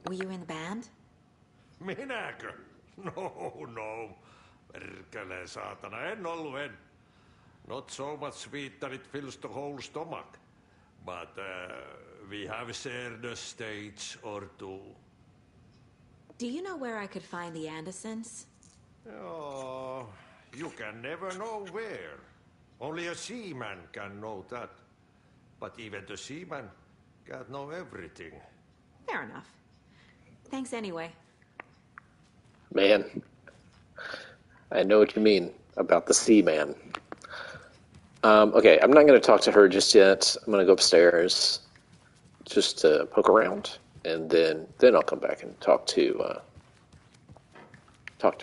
Were you in the band? Minäkö? No. Perkele, saatana, en ollut. Not so much sweet that it fills the whole stomach. But we have shared a stage or two. Do you know where I could find the Andersons? Oh, you can never know where. Only a seaman can know that. But even the seaman can't know everything. Fair enough. Thanks anyway. Man, I know what you mean about the Seaman. Okay, I'm not going to talk to her just yet. I'm going to go upstairs just to poke around, and then I'll come back and talk to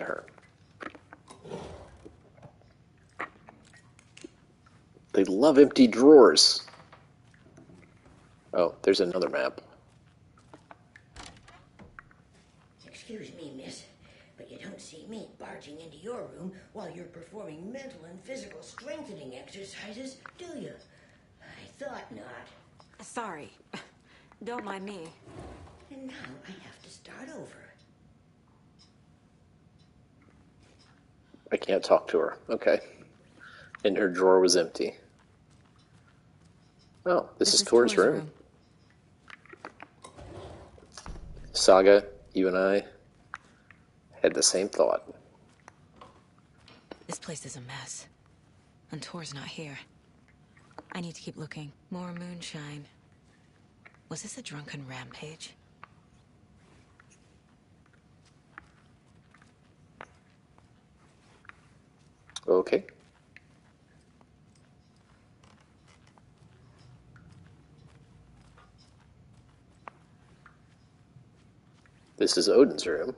her. They love empty drawers. Oh, there's another map. Excuse me, miss, but you don't see me barging into your room while you're performing mental and physical strengthening exercises, do you? I thought not. Sorry. Don't mind me. And now I have to start over. I can't talk to her. Okay. And her drawer was empty. Oh, this is Tor's room. Saga, you and I had the same thought. This place is a mess. And Tor's not here. I need to keep looking. More moonshine. Was this a drunken rampage? Okay. This is Odin's room.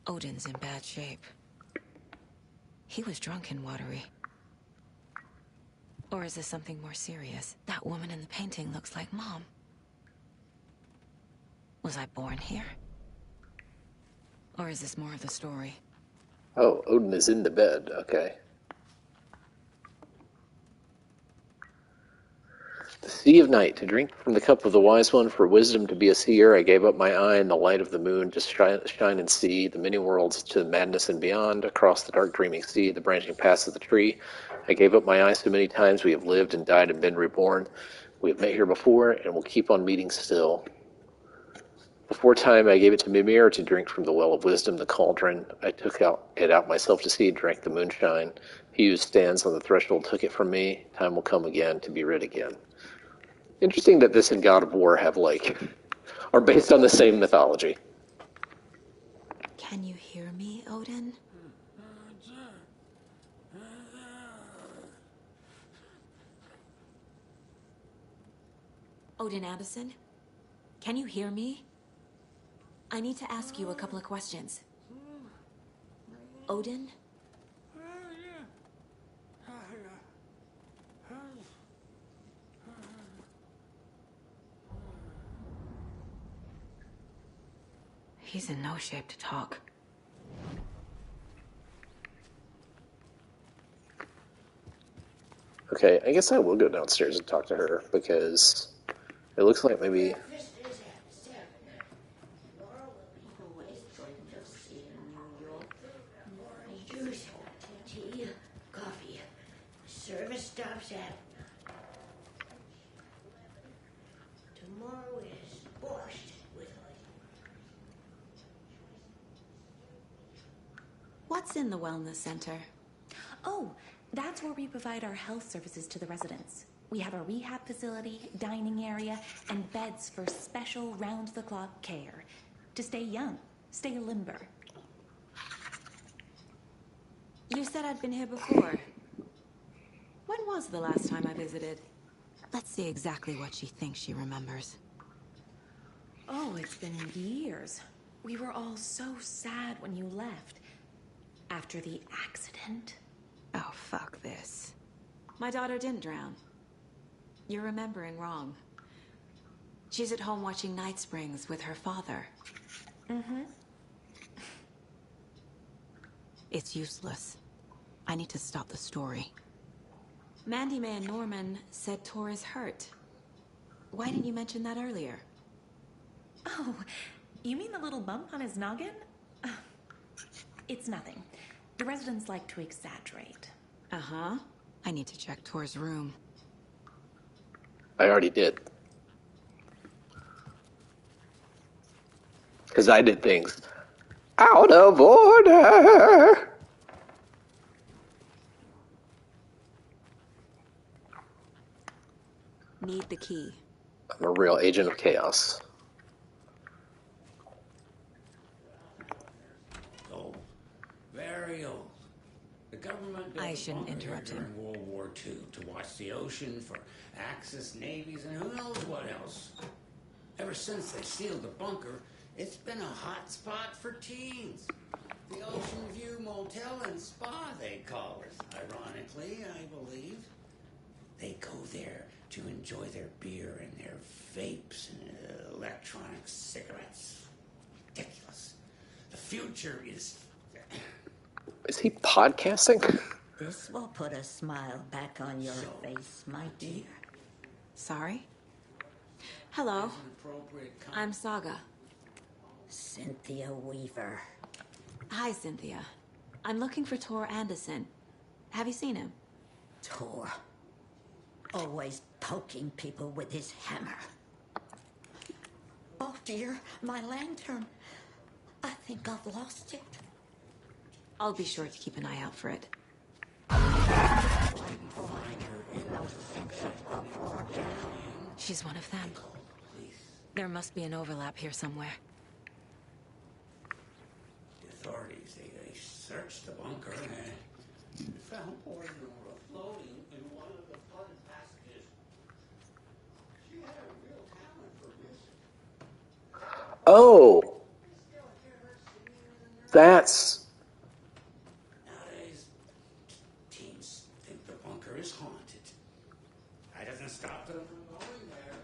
Odin's in bad shape. He was drunk and watery. Or is this something more serious? That woman in the painting looks like Mom. Was I born here? Or is this more of the story? Oh, Odin is in the bed. Okay. The sea of night, to drink from the cup of the wise one, for wisdom to be a seer. I gave up my eye in the light of the moon to shine and see the many worlds to madness and beyond, across the dark dreaming sea, the branching paths of the tree. I gave up my eye so many times we have lived and died and been reborn. We have met here before and will keep on meeting still. Before time I gave it to Mimir to drink from the well of wisdom, the cauldron. I took it out myself to see, drank the moonshine. He who stands on the threshold took it from me. Time will come again to be rid again. Interesting that this and God of War are based on the same mythology. Can you hear me, Odin? Odin Anderson? Can you hear me? I need to ask you a couple of questions. Odin? He's in no shape to talk. Okay, I guess I will go downstairs and talk to her, because it looks like maybe... Juice, tea, coffee. Service stops at... Tomorrow is borscht with... What's in the wellness center? Oh, that's where we provide our health services to the residents. We have a rehab facility, dining area, and beds for special round-the-clock care. To stay young, stay limber. You said I'd been here before. When was the last time I visited? Let's see exactly what she thinks she remembers. Oh, it's been years. We were all so sad when you left. After the accident. Oh, fuck this. My daughter didn't drown. You're remembering wrong. She's at home watching Night Springs with her father. Mm-hmm. It's useless. I need to stop the story. Mandy May and Norman said Tor is hurt. Why didn't you mention that earlier? Oh, you mean the little bump on his noggin? It's nothing. The residents like to exaggerate. Uh-huh. I need to check Tor's room. I already did. Because I did things out of order. Need the key. I'm a real agent of chaos. Old. Very old. The government I shouldn't interrupt him. during World War II to watch the ocean for Axis navies and who knows what else. Ever since they sealed the bunker, it's been a hot spot for teens. The Ocean View Motel and Spa, they call it. Ironically, I believe. They go there to enjoy their beer and their vapes and electronic cigarettes. Ridiculous. The future is... Is he podcasting? This will put a smile back on your face, my dear. Sorry? Hello. I'm Saga. Cynthia Weaver. Hi, Cynthia. I'm looking for Tor Anderson. Have you seen him? Tor. Always poking people with his hammer. Oh dear, my lantern. I think I've lost it. I'll be sure to keep an eye out for it. She's one of them. There must be an overlap here somewhere. The authorities, they searched the bunker and found poison ore floating in one of the flooded passages. She had a real talent for this. Oh, That's... Nowadays, teens think the bunker is haunted. That doesn't stop them from going there.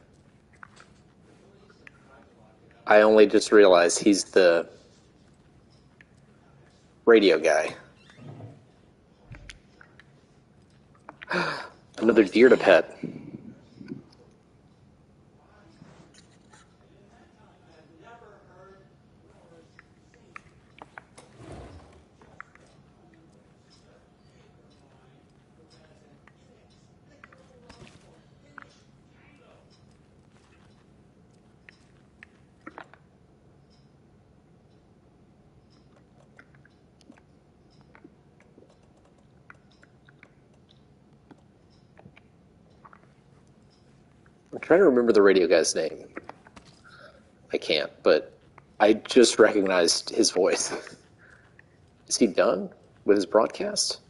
I only just realized he's the radio guy. Another deer to pet. I'm trying to remember the radio guy's name. I can't, but I just recognized his voice. Is he done with his broadcast?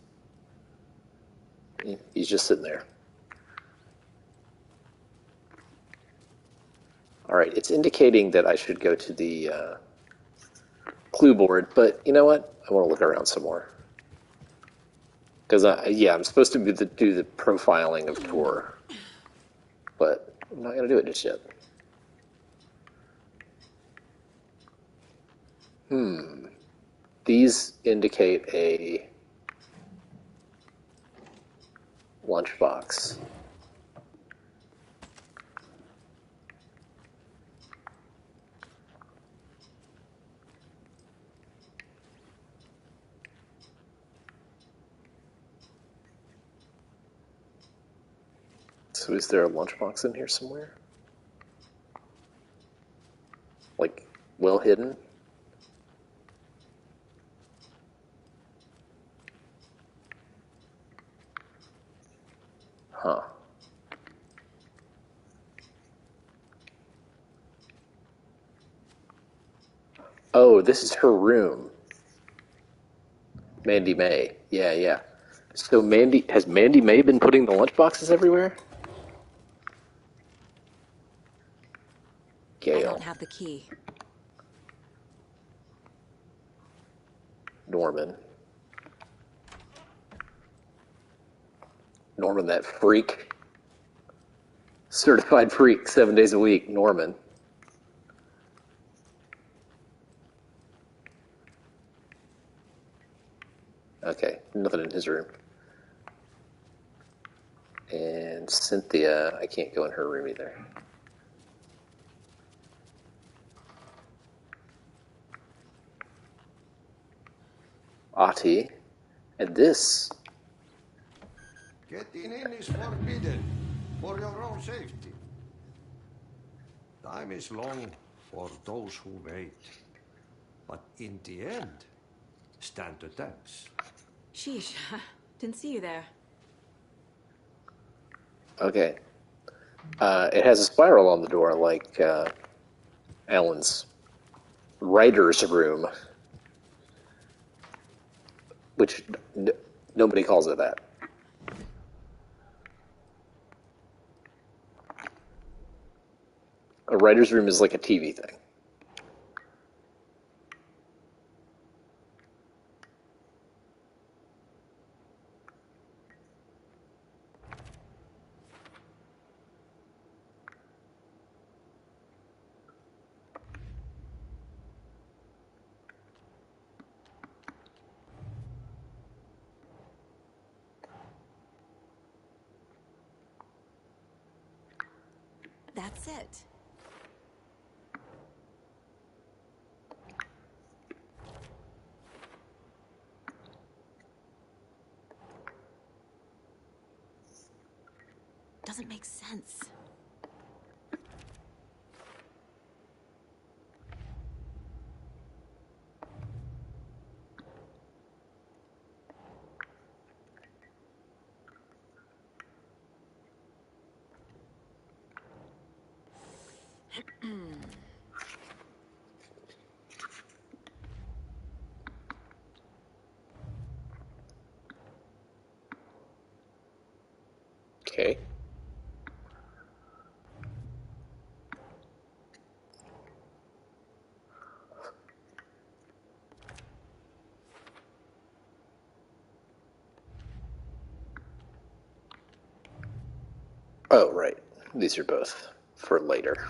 He's just sitting there. All right, it's indicating that I should go to the clue board, but you know what? I want to look around some more. Because, I'm supposed to do the profiling of Tor, but I'm not going to do it just yet. These indicate a lunchbox. So is there a lunchbox in here somewhere? Like, well hidden? Huh. Oh, this is her room. Mandy May. Yeah. So has Mandy May been putting the lunchboxes everywhere? I Gail. don't have the key. Norman, that freak. Certified freak, 7 days a week, Norman. Okay, nothing in his room. And Cynthia, I can't go in her room either. Ati, and this. Getting in is forbidden for your own safety. Time is long for those who wait. But in the end, stand the test. Sheesh, didn't see you there. Okay. It has a spiral on the door like Alan's writer's room, which nobody calls it that. A writer's room is like a TV thing. That's it. Doesn't make sense. Okay. Oh, right. These are both for later.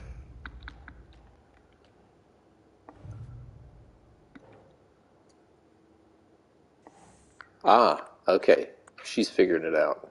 Ah, okay. She's figured it out.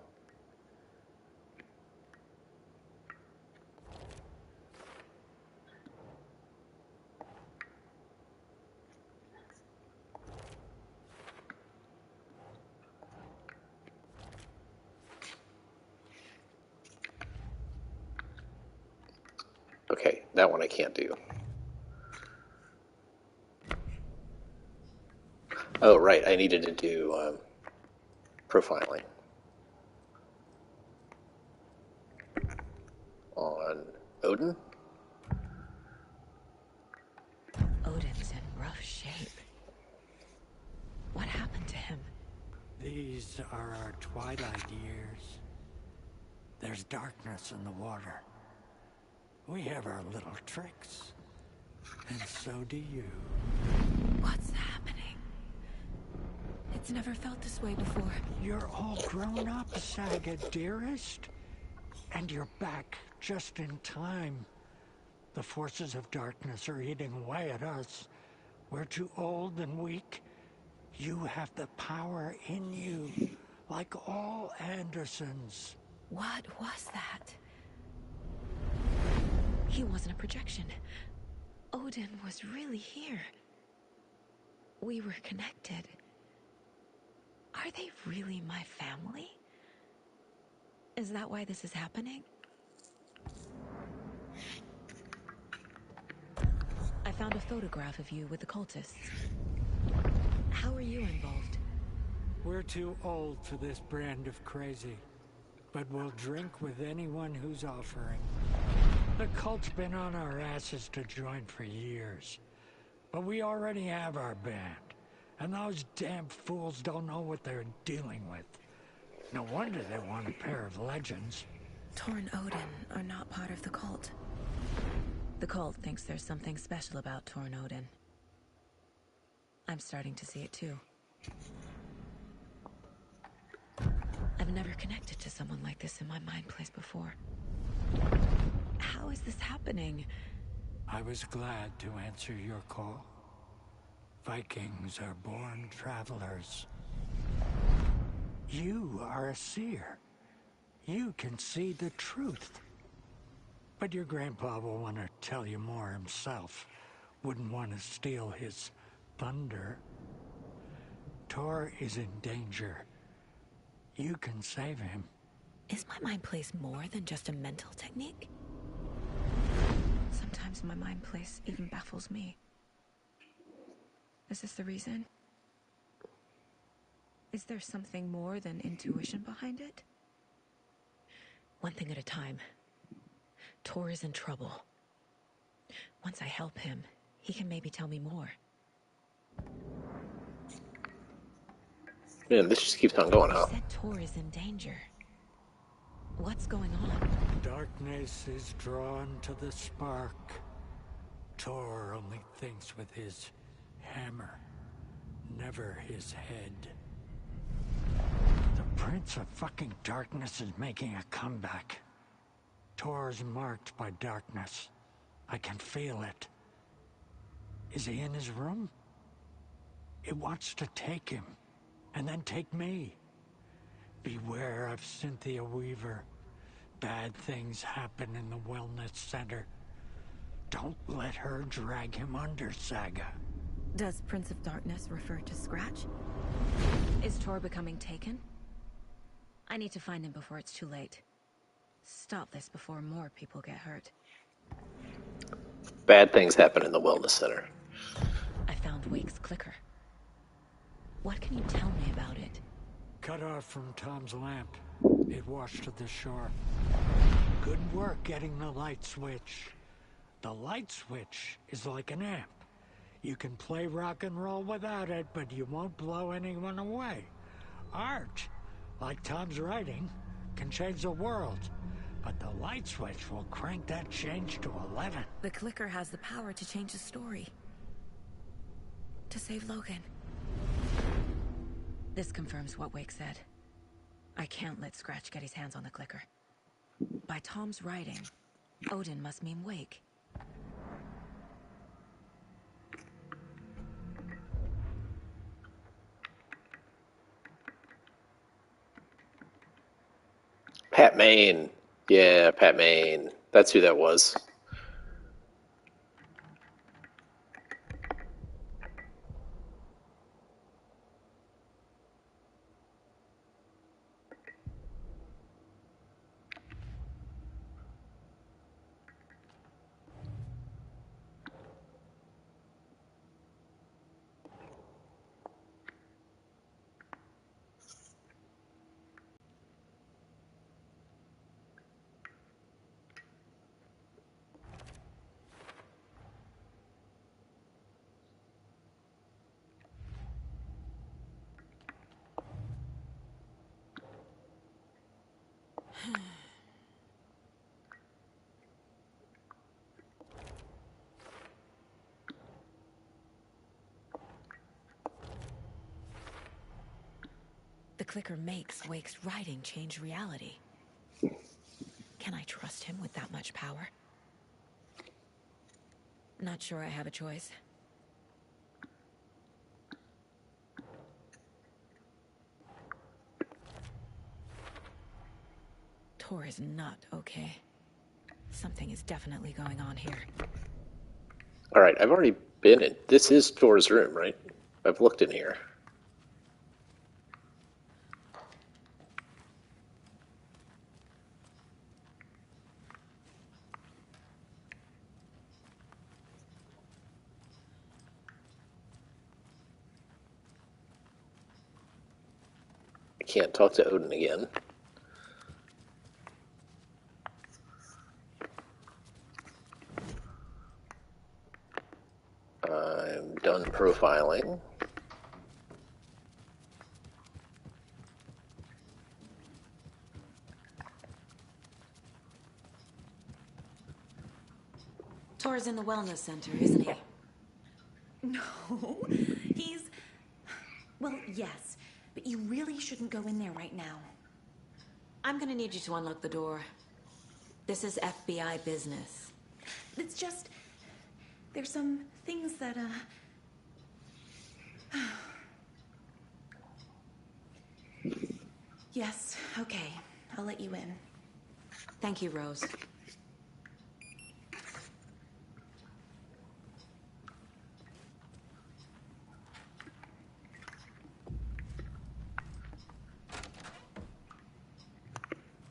Okay, that one I can't do. Oh, right. I needed to do profiling on Odin. Odin's in rough shape. What happened to him? These are our twilight years. There's darkness in the water. We have our little tricks. And so do you. What's happening? It's never felt this way before. You're all grown up, Saga, dearest. And you're back just in time. The forces of darkness are eating away at us. We're too old and weak. You have the power in you, like all Andersons. What was that? He wasn't a projection. Odin was really here. We were connected. Are they really my family? Is that why this is happening? I found a photograph of you with the cultists. How are you involved? We're too old for this brand of crazy, but we'll drink with anyone who's offering. The cult's been on our asses to join for years, but we already have our band, and those damn fools don't know what they're dealing with. No wonder they want a pair of legends. Tor and Odin are not part of the cult. The cult thinks there's something special about Tor and Odin. I'm starting to see it too. I've never connected to someone like this in my mind place before. How is this happening? I was glad to answer your call. Vikings are born travelers. You are a seer. You can see the truth. But your grandpa will want to tell you more himself. Wouldn't want to steal his thunder. Tor is in danger. You can save him. Is my mind place more than just a mental technique? Sometimes my mind place even baffles me. Is this the reason? Is there something more than intuition behind it? One thing at a time. Tor is in trouble. Once I help him, he can maybe tell me more. Man, this just keeps on going, huh? You said Tor is in danger. What's going on? Darkness is drawn to the spark. Tor only thinks with his hammer, never his head. The Prince of fucking Darkness is making a comeback. Tor's marked by darkness. I can feel it. Is he in his room? It wants to take him, and then take me. Beware of Cynthia Weaver. Bad things happen in the wellness center. Don't let her drag him under, Saga. Does Prince of Darkness refer to Scratch? Is Tor becoming taken? I need to find him before it's too late. Stop this before more people get hurt. Bad things happen in the wellness center. I found Wake's clicker. What can you tell me about it? Cut off from Tom's lamp. It washed to the shore. Good work getting the light switch. The light switch is like an amp. You can play rock and roll without it, but you won't blow anyone away. Art, like Tom's writing, can change the world. But the light switch will crank that change to 11. The clicker has the power to change the story. To save Logan. This confirms what Wake said. I can't let Scratch get his hands on the clicker. By Tom's writing, Odin must mean wake. Pat Maine. Yeah, Pat Maine. That's who that was. The clicker makes Wake's writing change reality. Can I trust him with that much power? Not sure I have a choice. Tor is not okay. Something is definitely going on here. Alright, I've already been in. This is Tor's room, right? I've looked in here. I can't talk to Odin again. I'm done profiling. Tor's in the wellness center, isn't he? No, he's... Well, yes, but you really shouldn't go in there right now. I'm gonna need you to unlock the door. This is FBI business. It's just... There's some things that, Yes, okay. I'll let you in. Thank you, Rose.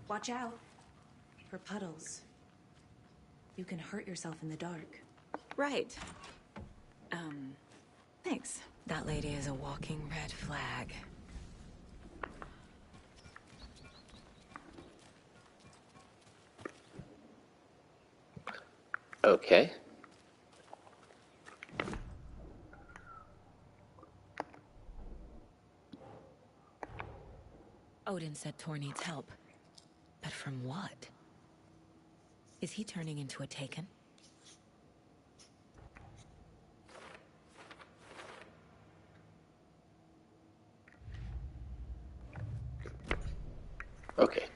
Watch out for puddles. You can hurt yourself in the dark. Right. Thanks. That lady is a walking red flag. Okay. Odin said Tor needs help. But from what? Is he turning into a Taken? Okay.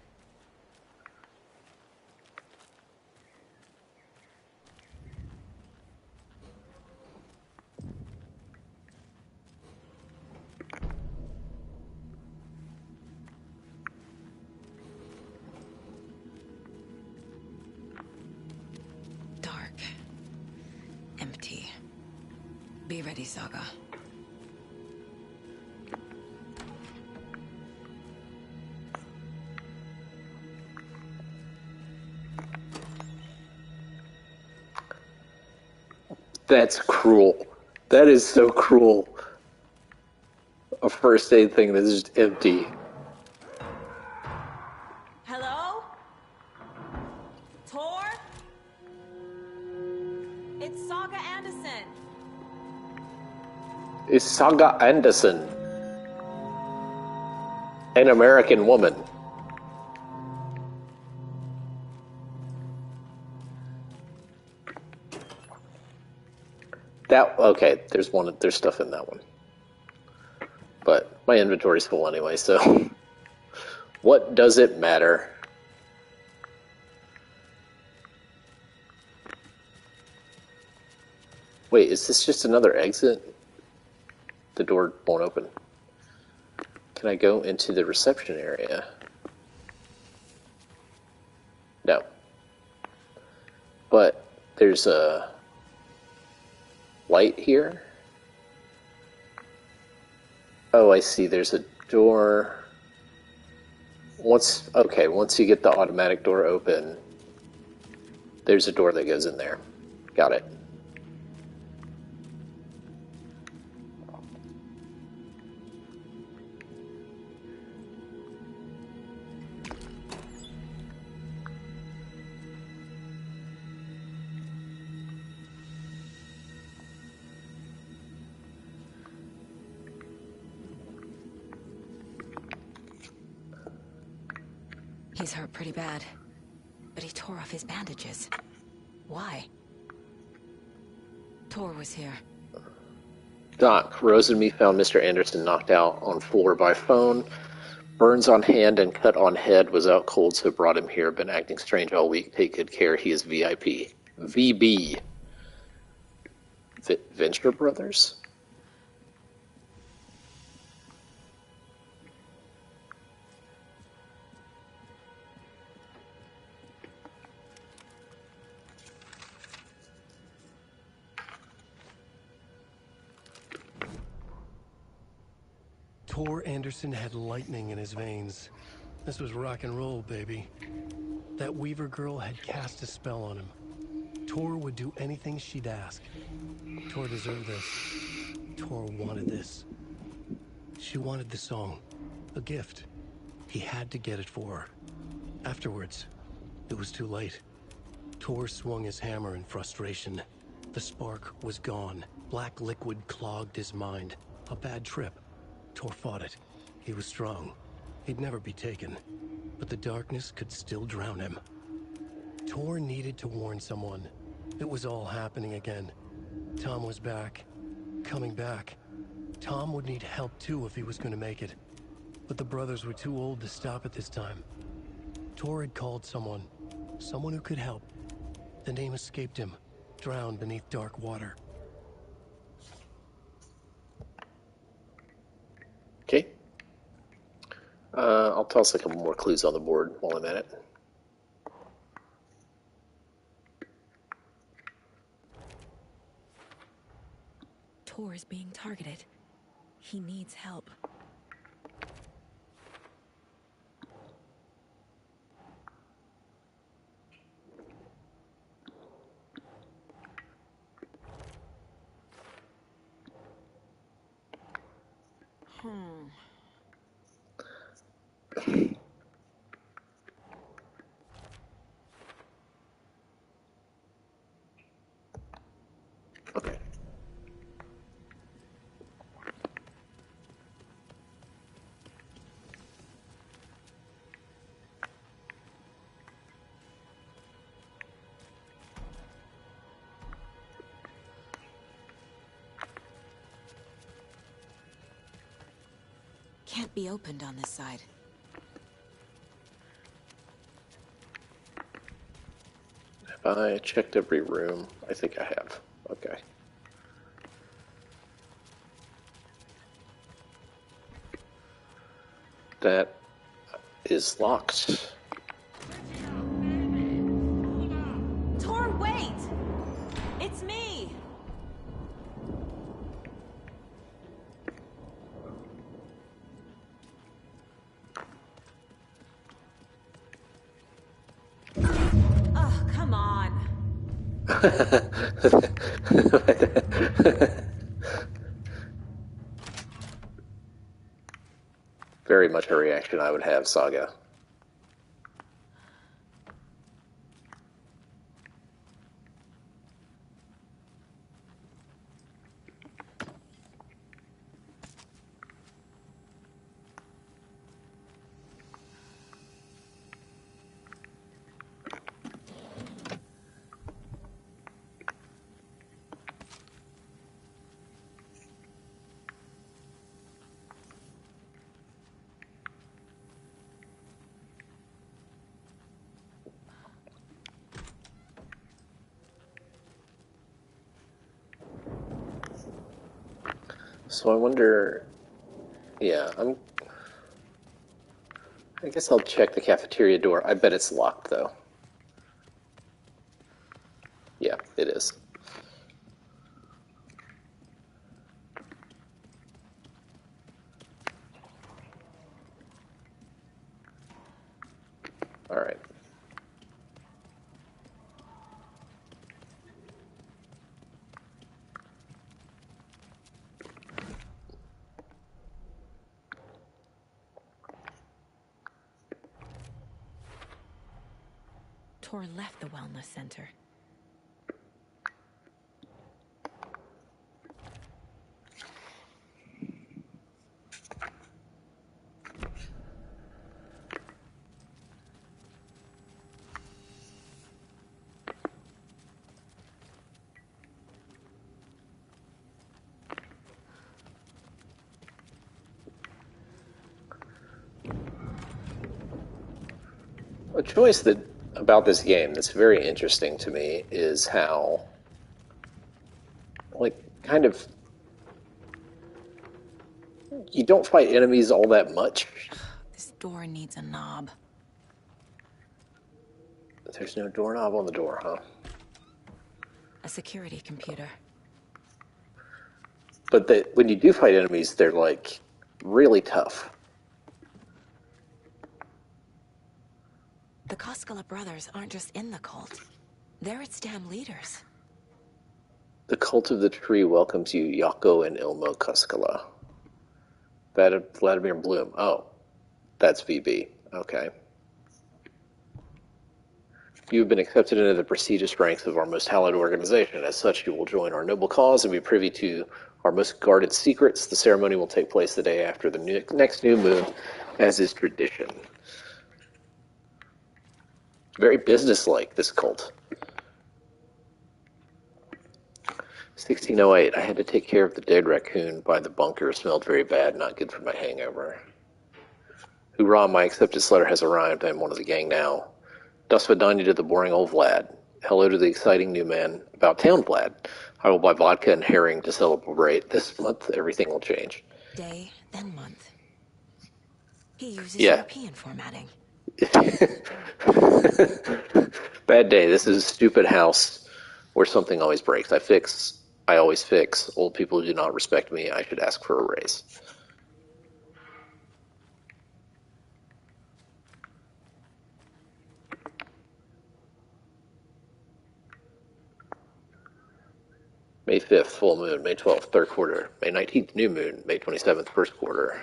Dark. Empty. Be ready, Saga. That's cruel. That is so cruel. A first aid thing that is just empty. Hello? Tor? It's Saga Anderson. Is Saga Anderson an American woman? Okay, there's stuff in that one. But my inventory's full anyway, so what does it matter? Wait, is this just another exit? The door won't open. Can I go into the reception area? No. But there's a light here. Oh, I see. There's a door. Once you get the automatic door open, there's a door that goes in there. Got it. He's hurt pretty bad, but he tore off his bandages. Why? Tor was here. Doc, Rose and me found Mr. Anderson knocked out on floor by phone. Burns on hand and cut on head, was out cold, so brought him here. Been acting strange all week. Take good care. He is VIP. VB. Venture Brothers? Tor Anderson had lightning in his veins. This was rock and roll, baby. That Weaver girl had cast a spell on him. Tor would do anything she'd ask. Tor deserved this. Tor wanted this. She wanted the song. A gift. He had to get it for her. Afterwards, it was too late. Tor swung his hammer in frustration. The spark was gone. Black liquid clogged his mind. A bad trip. Tor fought it. He was strong. He'd never be taken. But the darkness could still drown him. Tor needed to warn someone. It was all happening again. Tom was back. Coming back. Tom would need help too if he was going to make it. But the brothers were too old to stop at this time. Tor had called someone. Someone who could help. The name escaped him. Drowned beneath dark water. Okay. I'll toss a couple more clues on the board while I'm at it. Tor is being targeted. He needs help. Okay. Can't be opened on this side. Have I checked every room? I think I have. Okay. That is locked. Tor, wait! It's me! Oh, come on. Very much a reaction I would have, Saga. So I wonder... Yeah, I guess I'll check the cafeteria door. I bet it's locked, though. Yeah, it is. All right. Tor left the wellness center. A choice that about this game that's very interesting to me is how, like, kind of, you don't fight enemies all that much. This door needs a knob. There's no doorknob on the door, huh? A security computer. But when you do fight enemies, they're, like, really tough. The Koskela brothers aren't just in the cult. They're its damn leaders. The cult of the tree welcomes you, Yako and Ilmo Koskela. Vladimir Bloom. Oh, that's VB. Okay. You have been accepted into the prestigious ranks of our most hallowed organization. As such, you will join our noble cause and be privy to our most guarded secrets. The ceremony will take place the day after the next new moon, as is tradition. Very businesslike, this cult. 1608. I had to take care of the dead raccoon by the bunker. Smelled very bad, not good for my hangover. Hoorah, my acceptance letter has arrived. I am one of the gang now. Das Vidanya to the boring old Vlad. Hello to the exciting new man about town, Vlad. I will buy vodka and herring to celebrate. This month, everything will change. Day, then month. He uses European formatting. Bad day. This is a stupid house where something always breaks. I always fix. Old people do not respect me. I should ask for a raise. May 5th, full moon. May 12th, third quarter. May 19th, new moon. May 27th, first quarter.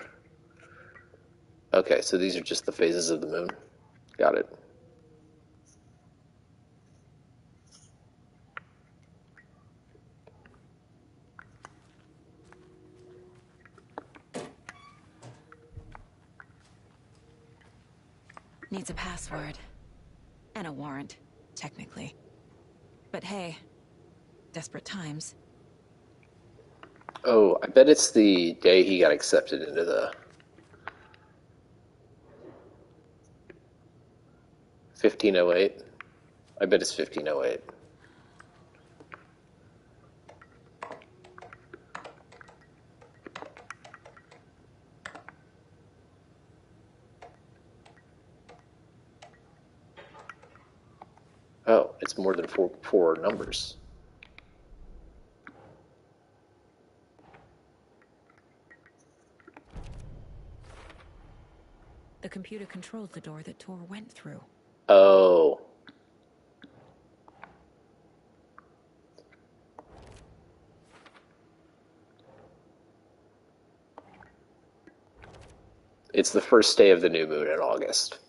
Okay, so these are just the phases of the moon. Got it. Needs a password. And a warrant, technically. But hey, desperate times. Oh, I bet it's the day he got accepted into the 1508. I bet it's 1508. Oh, it's more than four numbers. The computer controls the door that Tor went through. Oh. It's the first day of the new moon in August.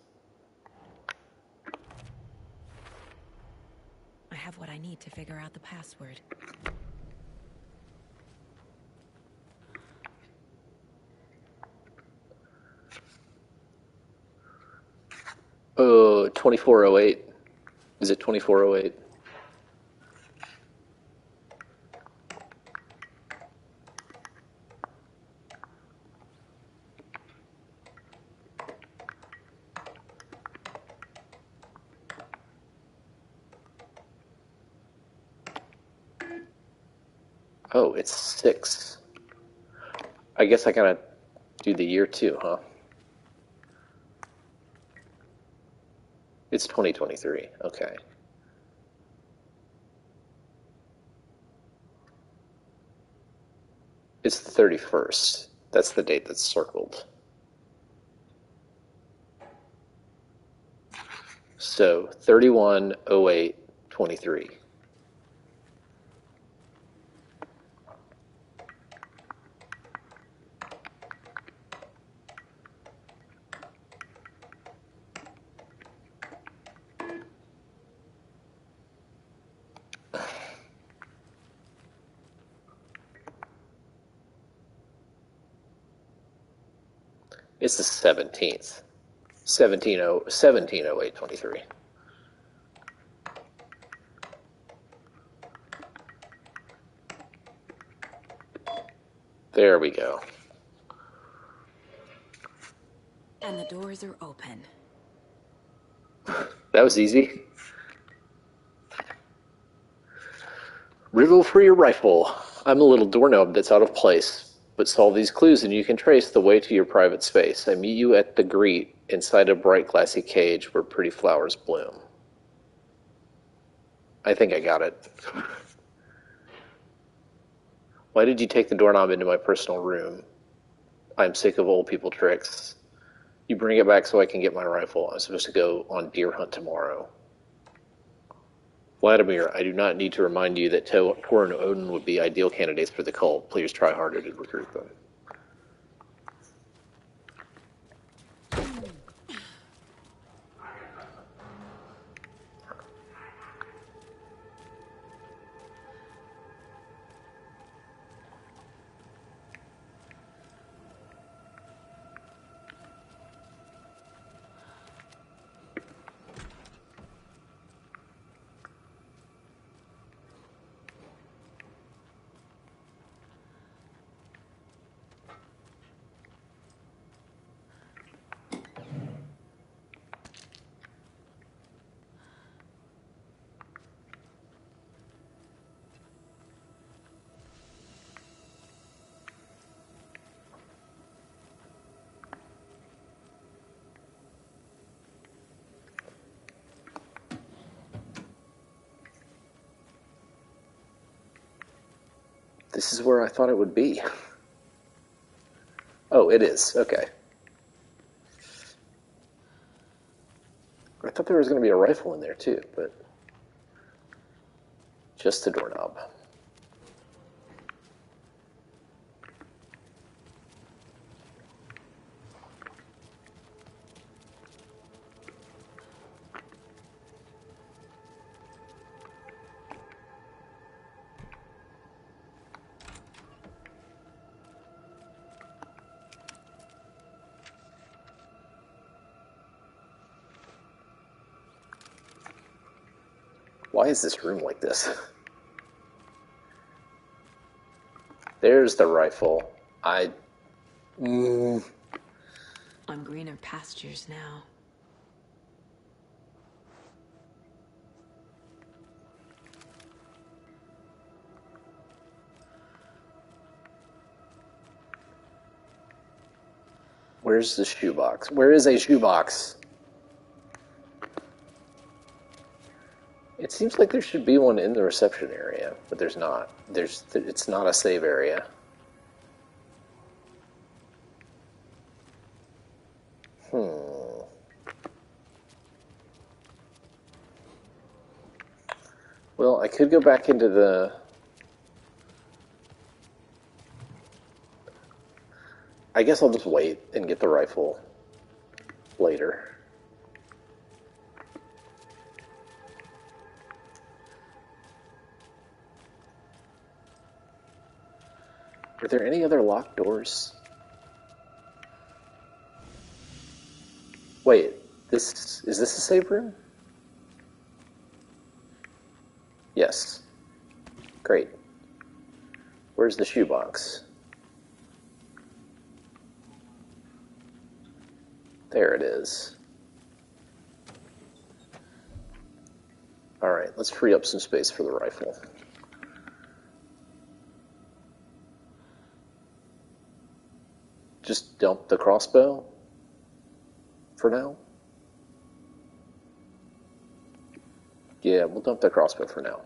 I have what I need to figure out the password. Oh, 2408. Is it 2408? Oh, it's 6. I guess I gotta do the year too, huh? It's 2023. Okay. It's the 31st. That's the date that's circled. So 31/08/23. It's the 17th. 17/08/23. There we go. And the doors are open. That was easy. Riddle for your rifle. I'm a little doorknob that's out of place, but solve these clues and you can trace the way to your private space. I meet you at the Greet inside a bright glassy cage where pretty flowers bloom. I think I got it. Why did you take the doorknob into my personal room? I'm sick of old people tricks. You bring it back so I can get my rifle. I'm supposed to go on deer hunt tomorrow. Vladimir, I do not need to remind you that Tor and Odin would be ideal candidates for the cult. Please try harder to recruit them. This is where I thought it would be. Oh, it is. Okay. I thought there was going to be a rifle in there too, but just a doorknob. Why is this room like this? There's the rifle. On greener pastures now. Where's the shoebox? Where is a shoebox? It seems like there should be one in the reception area, but there's not. It's not a save area. Well, I could go back into the... I guess I'll just wait and get the rifle later. Are there any other locked doors? Wait, is this a save room? Yes. Great. Where's the shoebox? There it is. Alright, let's free up some space for the rifle. just dump the crossbow for now? Yeah, we'll dump the crossbow for now.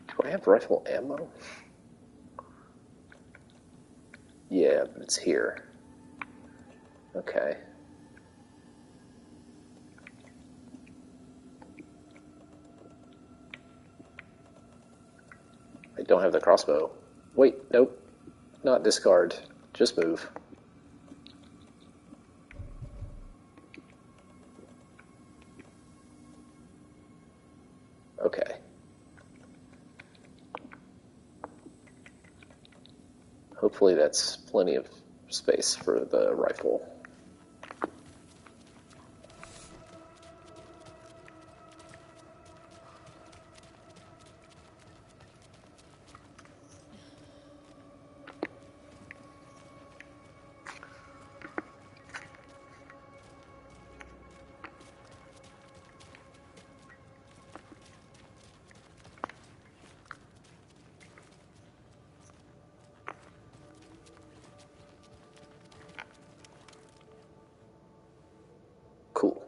Do I have rifle ammo? Yeah, but it's here. Okay. I don't have the crossbow. Wait, nope. Not discard. Just move. Okay. Hopefully that's plenty of space for the rifle. Cool.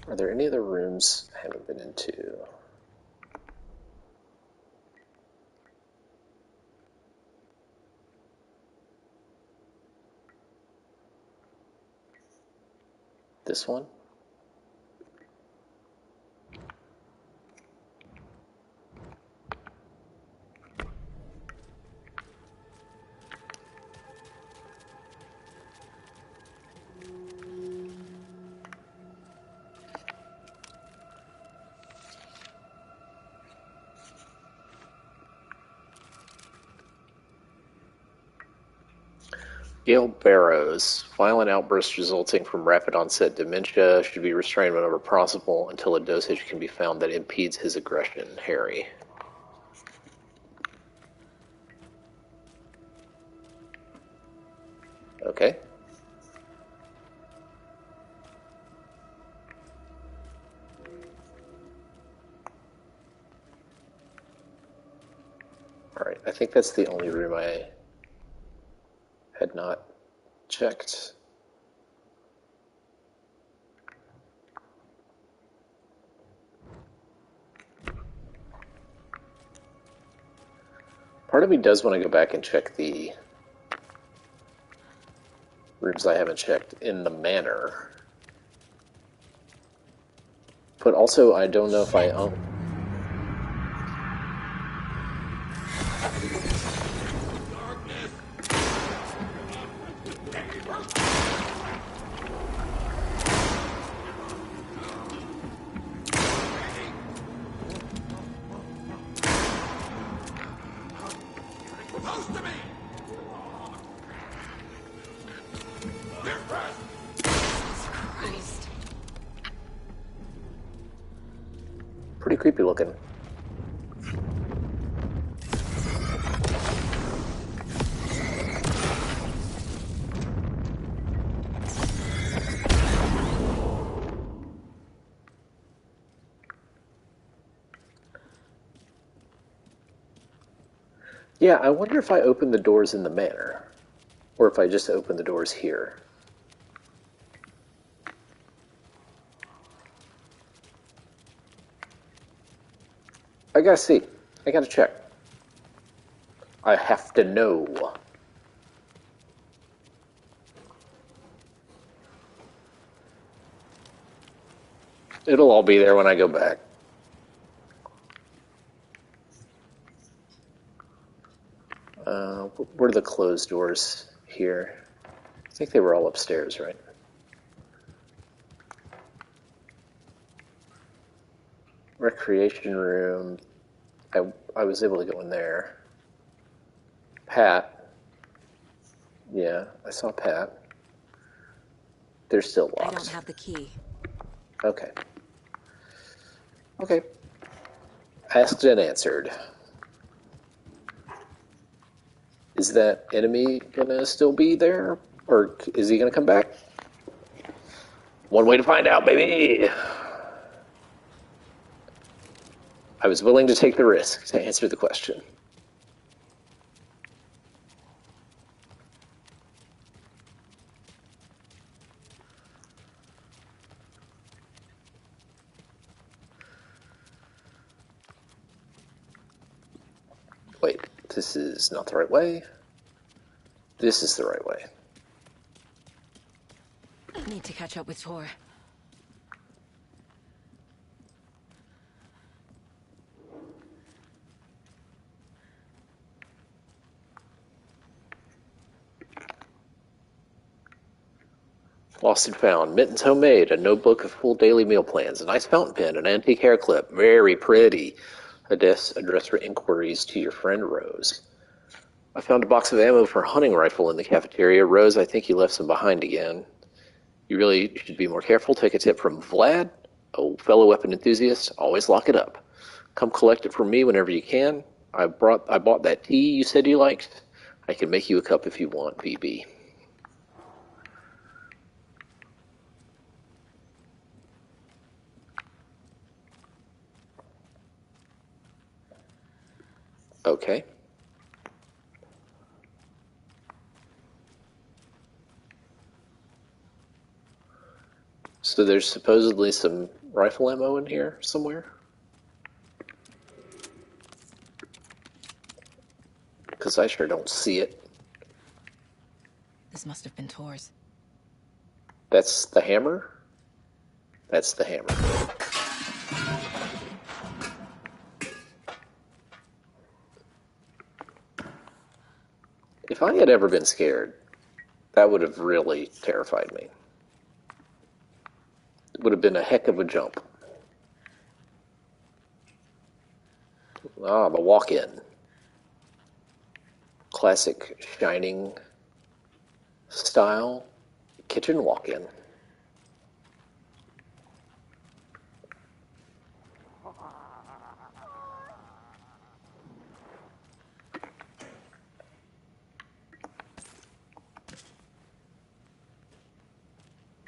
Are there any other rooms I haven't been into? This one? Gail Barrows. Violent outbursts resulting from rapid onset dementia should be restrained whenever possible until a dosage can be found that impedes his aggression. Harry. Okay. Alright, I think that's the only room I had not checked. Part of me does want to go back and check the rooms I haven't checked in the manor. But also, I don't know if I own... Pretty creepy looking. Yeah, I wonder if I open the doors in the manor, or if I just open the doors here. I gotta see. I gotta check. I have to know. It'll all be there when I go back. Where are the closed doors here? I think they were all upstairs, right? Recreation room. I was able to go in there. Pat. Yeah, I saw Pat. They're still locked. I don't have the key. Okay. Okay. Asked and answered. Is that enemy gonna still be there? Or is he gonna come back? One way to find out, baby! I was willing to take the risk to answer the question. Wait, this is not the right way. This is the right way. I need to catch up with Tor. Lost and found. Mittens homemade. A notebook of full daily meal plans. A nice fountain pen. An antique hair clip. Very pretty. Address for inquiries to your friend Rose. I found a box of ammo for a hunting rifle in the cafeteria. Rose, I think you left some behind again. You really should be more careful. Take a tip from Vlad, a fellow weapon enthusiast. Always lock it up. Come collect it from me whenever you can. I bought that tea you said you liked. I can make you a cup if you want, VB. Okay. So there's supposedly some rifle ammo in here somewhere? Because I sure don't see it. This must have been Tor's. That's the hammer? That's the hammer. If I had ever been scared, that would have really terrified me. It would have been a heck of a jump. Ah, the walk-in. Classic Shining style kitchen walk-in.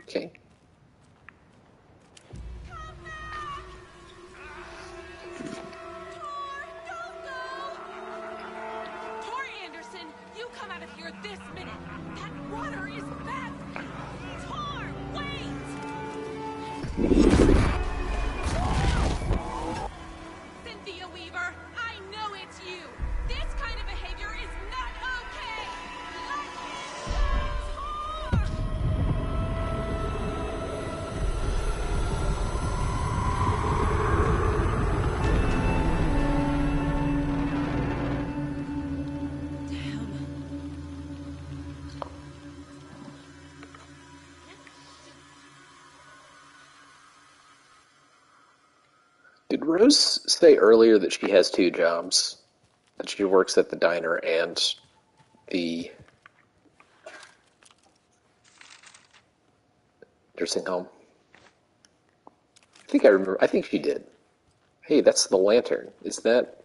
Okay. Tor Anderson, you come out of here this minute. That water is bad for you. Tor, wait! Cynthia Weaver, I know it's you. This kind of behavior is not okay. Let me go, Tor! Did Rose say earlier that she has two jobs? That she works at the diner and the nursing home? I think I remember. I think she did. Hey, that's the lantern. Is that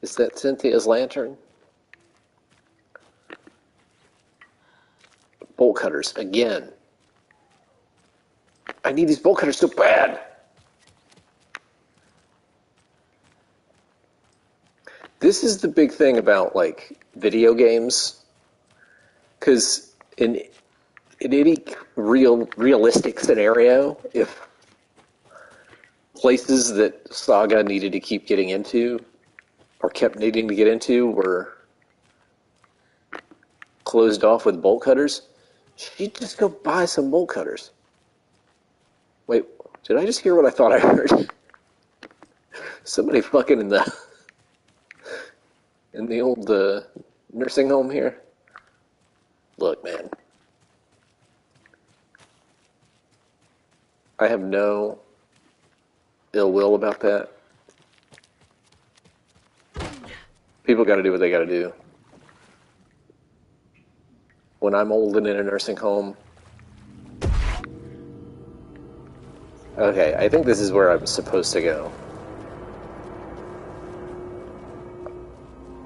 Cynthia's lantern? Bolt cutters again. I need these bolt cutters so bad. This is the big thing about like video games, because in any realistic scenario, if places that Saga needed to keep getting into, or kept needing to get into, were closed off with bolt cutters, she'd just go buy some bolt cutters. Wait, did I just hear what I thought I heard? Somebody fucking in the old nursing home here. Look, man. I have no ill will about that. People got to do what they got to do. When I'm old and in a nursing home, Okay, I think this is where I'm supposed to go.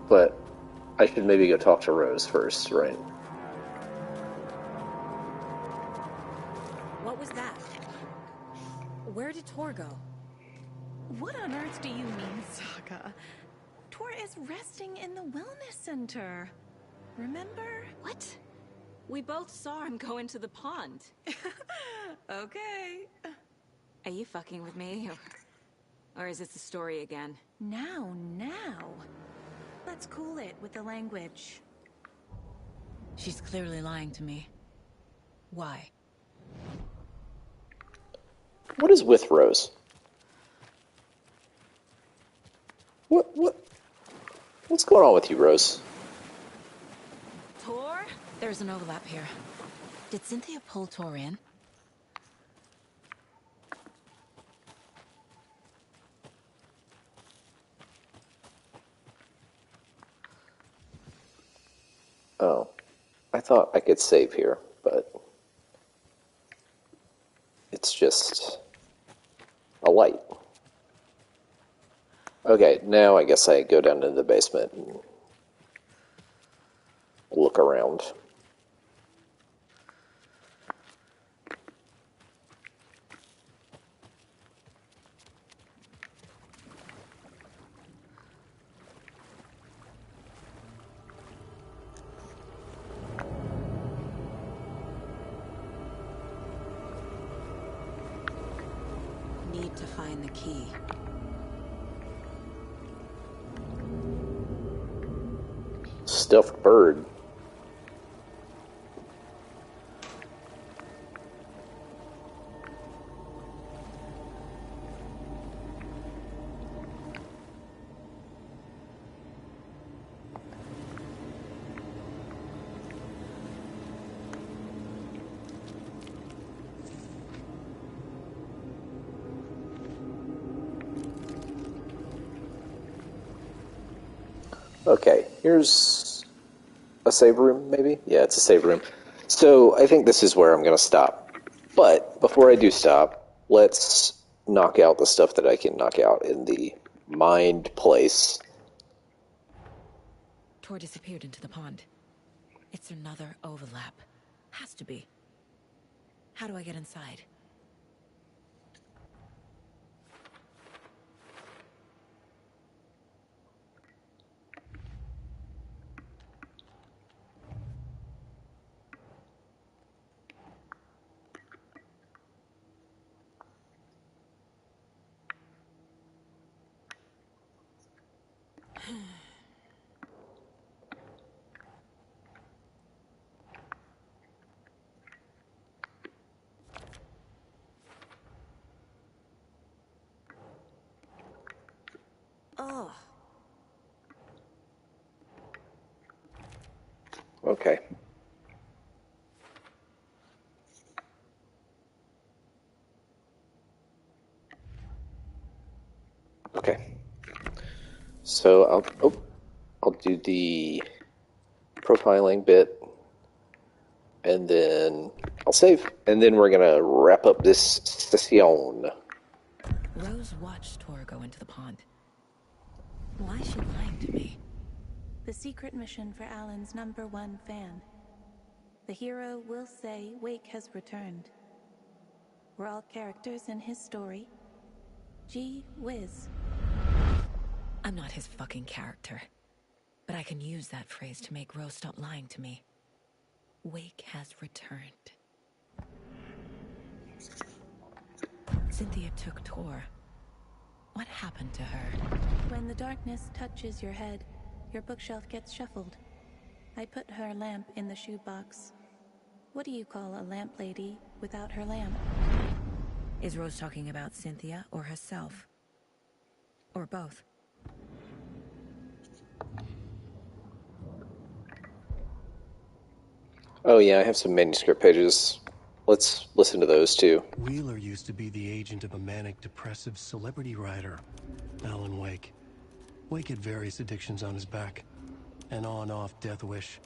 But I should maybe go talk to Rose first, right? What was that? Where did Tor go? What on earth do you mean, Saga? Tor is resting in the wellness center. Remember? What? We both saw him go into the pond. Okay. Are you fucking with me? Or is this the story again? Now. Let's cool it with the language. She's clearly lying to me. Why? What is with Rose? What's going on with you, Rose? Tor? There's an overlap here. Did Cynthia pull Tor in? Oh, I thought I could save here, but it's just a light. Okay, now I guess I go down to the basement and look around. Need to find the key. Stuffed bird. Okay, here's a save room, maybe? Yeah, it's a save room. So I think this is where I'm going to stop. But before I do stop, let's knock out the stuff that I can knock out in the mind place. Tor disappeared into the pond. It's another overlap. Has to be. How do I get inside? Oh. Okay. Okay. So I'll do the profiling bit, and then I'll save, and then we're gonna wrap up this session. Rose watched Tor go into the pond. Why is she lying to me? The secret mission for Alan's #1 fan. The hero will say Wake has returned. We're all characters in his story. Gee whiz. I'm not his fucking character. But I can use that phrase to make Rose stop lying to me. Wake has returned. Cynthia took Tor. What happened to her? When the darkness touches your head, your bookshelf gets shuffled. I put her lamp in the shoebox. What do you call a lamp lady without her lamp? Is Rose talking about Cynthia or herself? Or both? Oh yeah, I have some manuscript pages. Let's listen to those too. Wheeler used to be the agent of a manic-depressive celebrity writer, Alan Wake. Wake had various addictions on his back. An on-off death wish.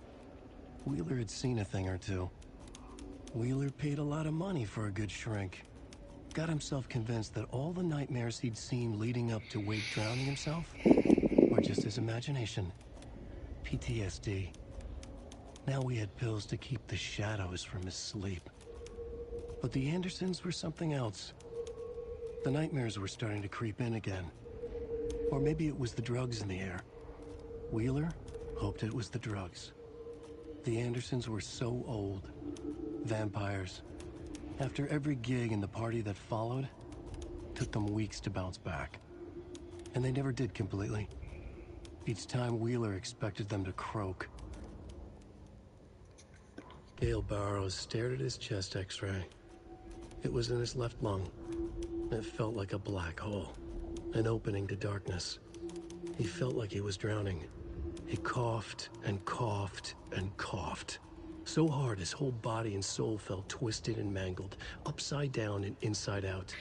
Wheeler had seen a thing or two. Wheeler paid a lot of money for a good shrink. got himself convinced that all the nightmares he'd seen leading up to Wake drowning himself were just his imagination. PTSD. Now he had pills to keep the shadows from his sleep. But the Andersons were something else. The nightmares were starting to creep in again. Or maybe it was the drugs in the air. Wheeler hoped it was the drugs. The Andersons were so old. Vampires. After every gig and the party that followed, took them weeks to bounce back. And they never did completely. Each time Wheeler expected them to croak. Gale Barrows stared at his chest x-ray. It was in his left lung. It felt like a black hole. An opening to darkness. He felt like he was drowning. He coughed and coughed and coughed. So hard his whole body and soul felt twisted and mangled, upside down and inside out.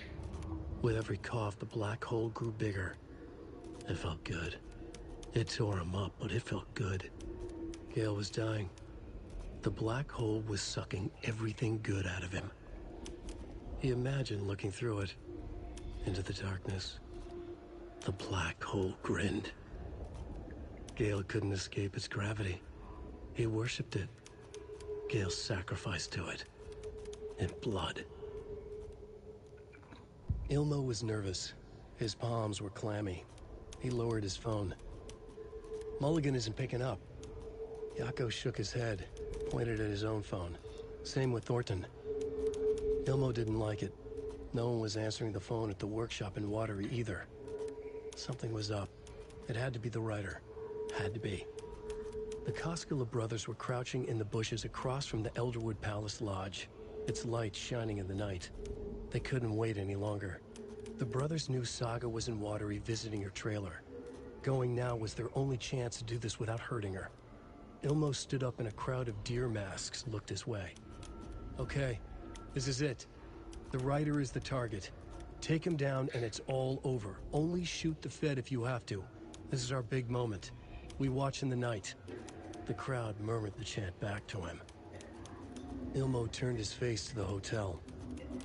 With every cough, the black hole grew bigger. It felt good. It tore him up, but it felt good. Gale was dying. The black hole was sucking everything good out of him. He imagined looking through it, into the darkness. The black hole grinned. Gale couldn't escape its gravity. He worshipped it. Gale sacrificed to it. In blood. Ilmo was nervous. His palms were clammy. He lowered his phone. Mulligan isn't picking up. Yako shook his head, pointed at his own phone. Same with Thornton. Ilmo didn't like it. No one was answering the phone at the workshop in Watery either. Something was up. It had to be the writer. Had to be. The Koskela brothers were crouching in the bushes across from the Elderwood Palace Lodge, its light shining in the night. They couldn't wait any longer. The brothers knew Saga was in Watery visiting her trailer. Going now was their only chance to do this without hurting her. Ilmo stood up and a crowd of deer masks looked his way. Okay, this is it. The writer is the target. Take him down and it's all over. Only shoot the Fed if you have to. This is our big moment. We watch in the night. The crowd murmured the chant back to him. Ilmo turned his face to the hotel.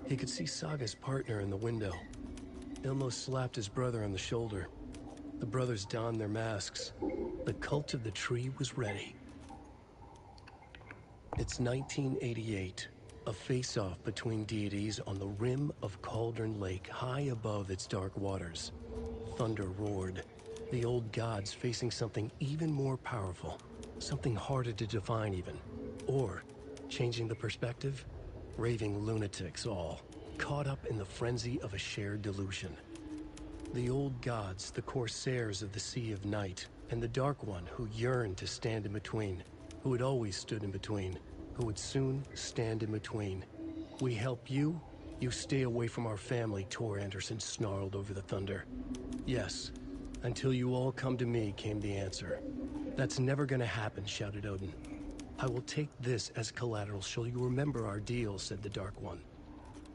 He could see Saga's partner in the window. Ilmo slapped his brother on the shoulder. The brothers donned their masks. The cult of the tree was ready. It's 1988. A face-off between deities on the rim of Cauldron Lake, high above its dark waters. Thunder roared. The old gods facing something even more powerful. Something harder to define even. Or, changing the perspective, raving lunatics all, caught up in the frenzy of a shared delusion. The old gods, the corsairs of the Sea of Night, and the Dark One who yearned to stand in between, who had always stood in between, who would soon stand in between. We help you, you stay away from our family, Tor Anderson snarled over the thunder. Yes, until you all come to me, came the answer. That's never gonna happen, shouted Odin. I will take this as collateral, shall you remember our deal, said the Dark One.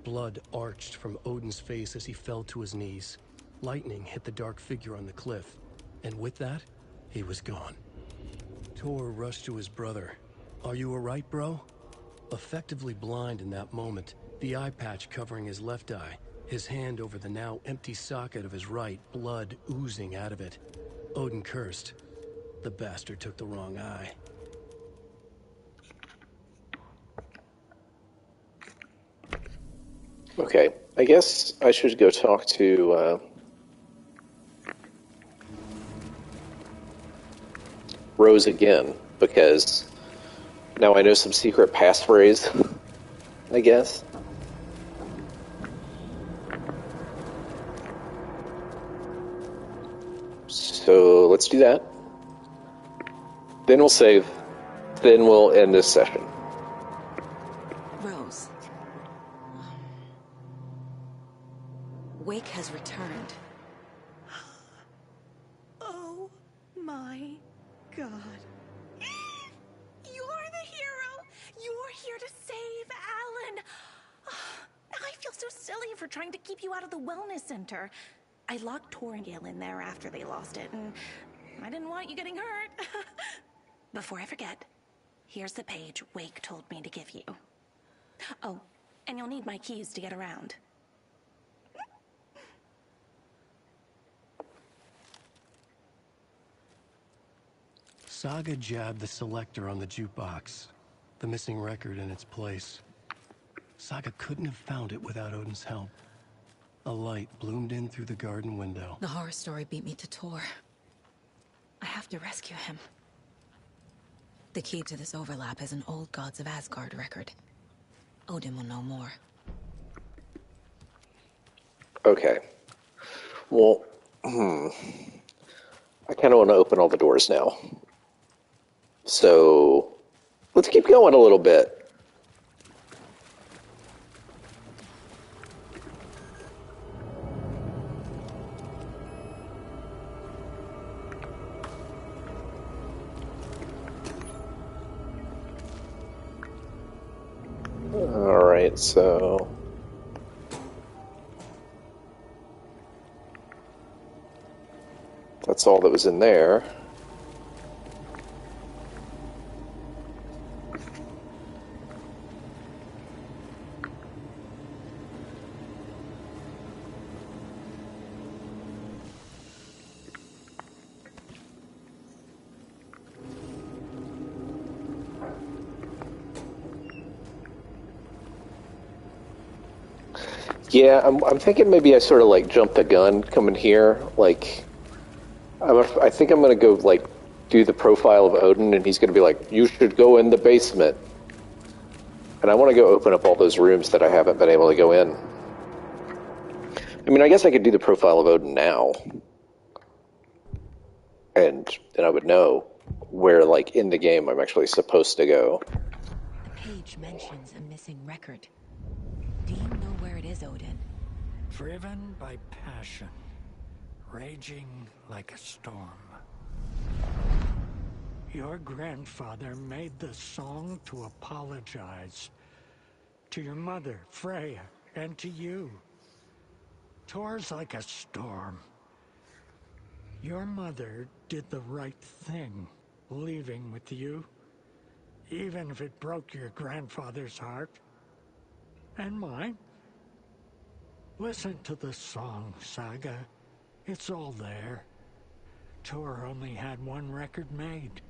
Blood arched from Odin's face as he fell to his knees. Lightning hit the dark figure on the cliff, and with that, he was gone. Tor rushed to his brother. Are you alright, bro? Effectively blind in that moment, the eye patch covering his left eye, his hand over the now empty socket of his right, blood oozing out of it. Odin cursed. The bastard took the wrong eye. Okay, I guess I should go talk to Rose again, because now I know some secret passphrase, I guess. So let's do that. Then we'll save. Then we'll end this session. Rose. Wake has returned. Oh my God. You're the hero! You're here to save Alan! I feel so silly for trying to keep you out of the wellness center. I locked Torringale in there after they lost it, and I didn't want you getting hurt. Before I forget, here's the page Wake told me to give you. Oh, and you'll need my keys to get around. Saga jabbed the selector on the jukebox, the missing record in its place. Saga couldn't have found it without Odin's help. A light bloomed in through the garden window. The horror story beat me to Tor. I have to rescue him. The key to this overlap is an old Gods of Asgard record. Odin will know more. Okay. Well, I kind of want to open all the doors now. So, let's keep going a little bit. Alright, so... that's all that was in there. Yeah, I'm thinking maybe I sort of like jumped the gun coming here. Like, I think I'm going to go like do the profile of Odin, and he's going to be like, "You should go in the basement." And I want to go open up all those rooms that I haven't been able to go in. I mean, I guess I could do the profile of Odin now, and then I would know where, like, in the game I'm actually supposed to go. The page mentions a missing record. Do you know where it is, Odin? Driven by passion, raging like a storm. Your grandfather made the song to apologize. To your mother, Freya, and to you. Tor's like a storm. Your mother did the right thing, leaving with you. Even if it broke your grandfather's heart. And mine. Listen to the song, Saga. It's all there. Tor only had one record made.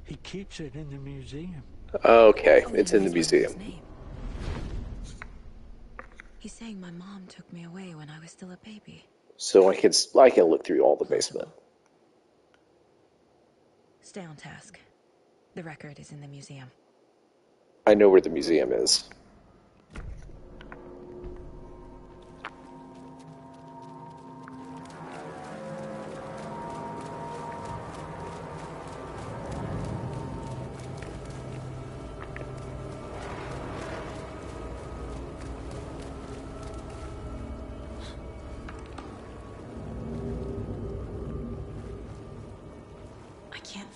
He keeps it in the museum. Okay, it's in the museum. He's saying my mom took me away when I was still a baby. So I can look through all the basement. Stay on task. The record is in the museum. I know where the museum is.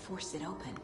Force it open.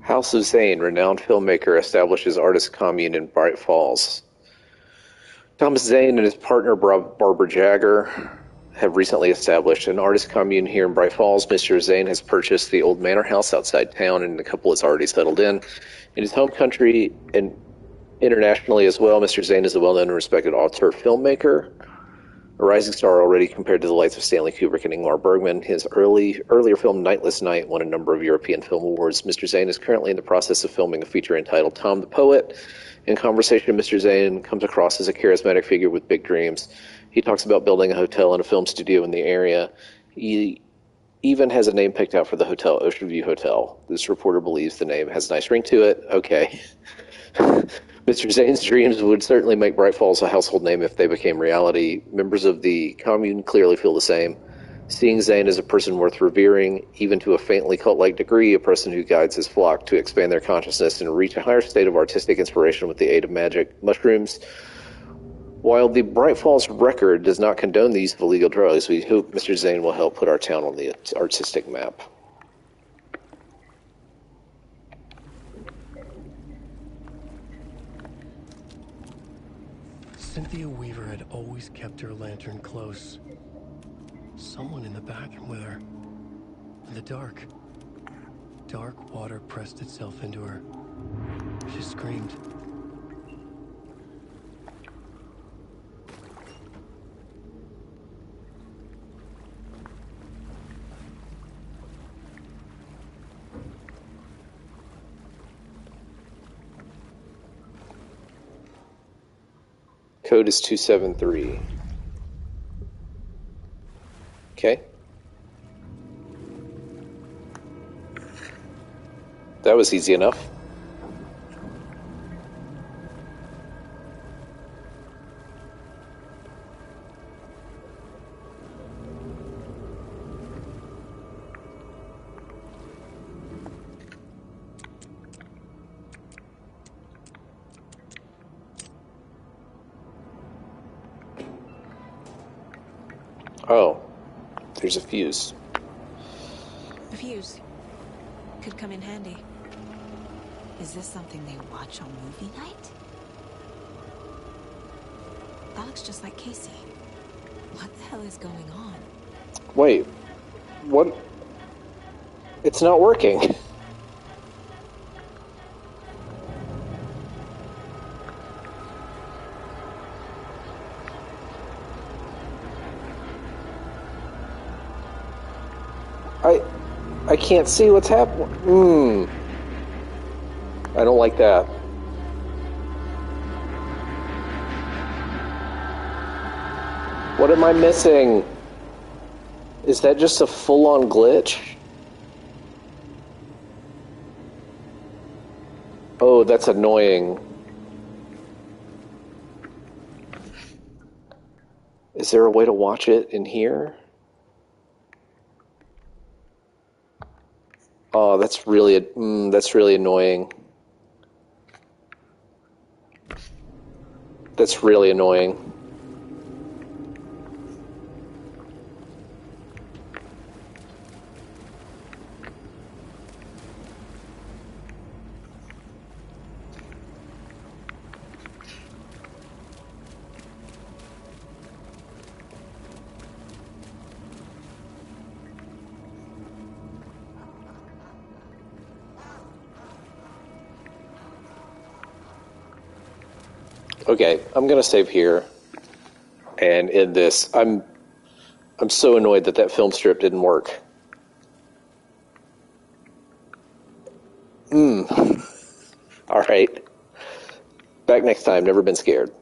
House of Zane, renowned filmmaker, establishes artist commune in Bright Falls. Thomas Zane and his partner Barbara Jagger have recently established an artist commune here in Bright Falls. Mr. Zane has purchased the old manor house outside town, and the couple has already settled in. In his home country and internationally as well, Mr. Zane is a well-known and respected auteur filmmaker. A rising star already compared to the likes of Stanley Kubrick and Ingmar Bergman. His earlier film, Nightless Night, won a number of European Film Awards. Mr. Zane is currently in the process of filming a feature entitled Tom the Poet. In conversation, Mr. Zane comes across as a charismatic figure with big dreams. He talks about building a hotel and a film studio in the area. He even has a name picked out for the hotel, Ocean View Hotel. This reporter believes the name has a nice ring to it. Okay. Mr. Zane's dreams would certainly make Bright Falls a household name if they became reality. Members of the commune clearly feel the same. Seeing Zane as a person worth revering, even to a faintly cult-like degree, a person who guides his flock to expand their consciousness and reach a higher state of artistic inspiration with the aid of magic mushrooms. While the Bright Falls record does not condone the use of illegal drugs, we hope Mr. Zane will help put our town on the artistic map. Cynthia Weaver had always kept her lantern close. Someone in the bathroom with her. In the dark. Dark water pressed itself into her. She screamed. Code is 273. Okay. That was easy enough. Oh, there's a fuse. A fuse. Could come in handy. Is this something they watch on movie night? That looks just like Casey. What the hell is going on? Wait, what? It's not working. I can't see what's happening. I don't like that. What am I missing? Is that just a full-on glitch? Oh, that's annoying. Is there a way to watch it in here? Oh, that's really annoying. That's really annoying. Okay, I'm gonna save here and end this. I'm so annoyed that film strip didn't work. All right. Back next time. Never been scared.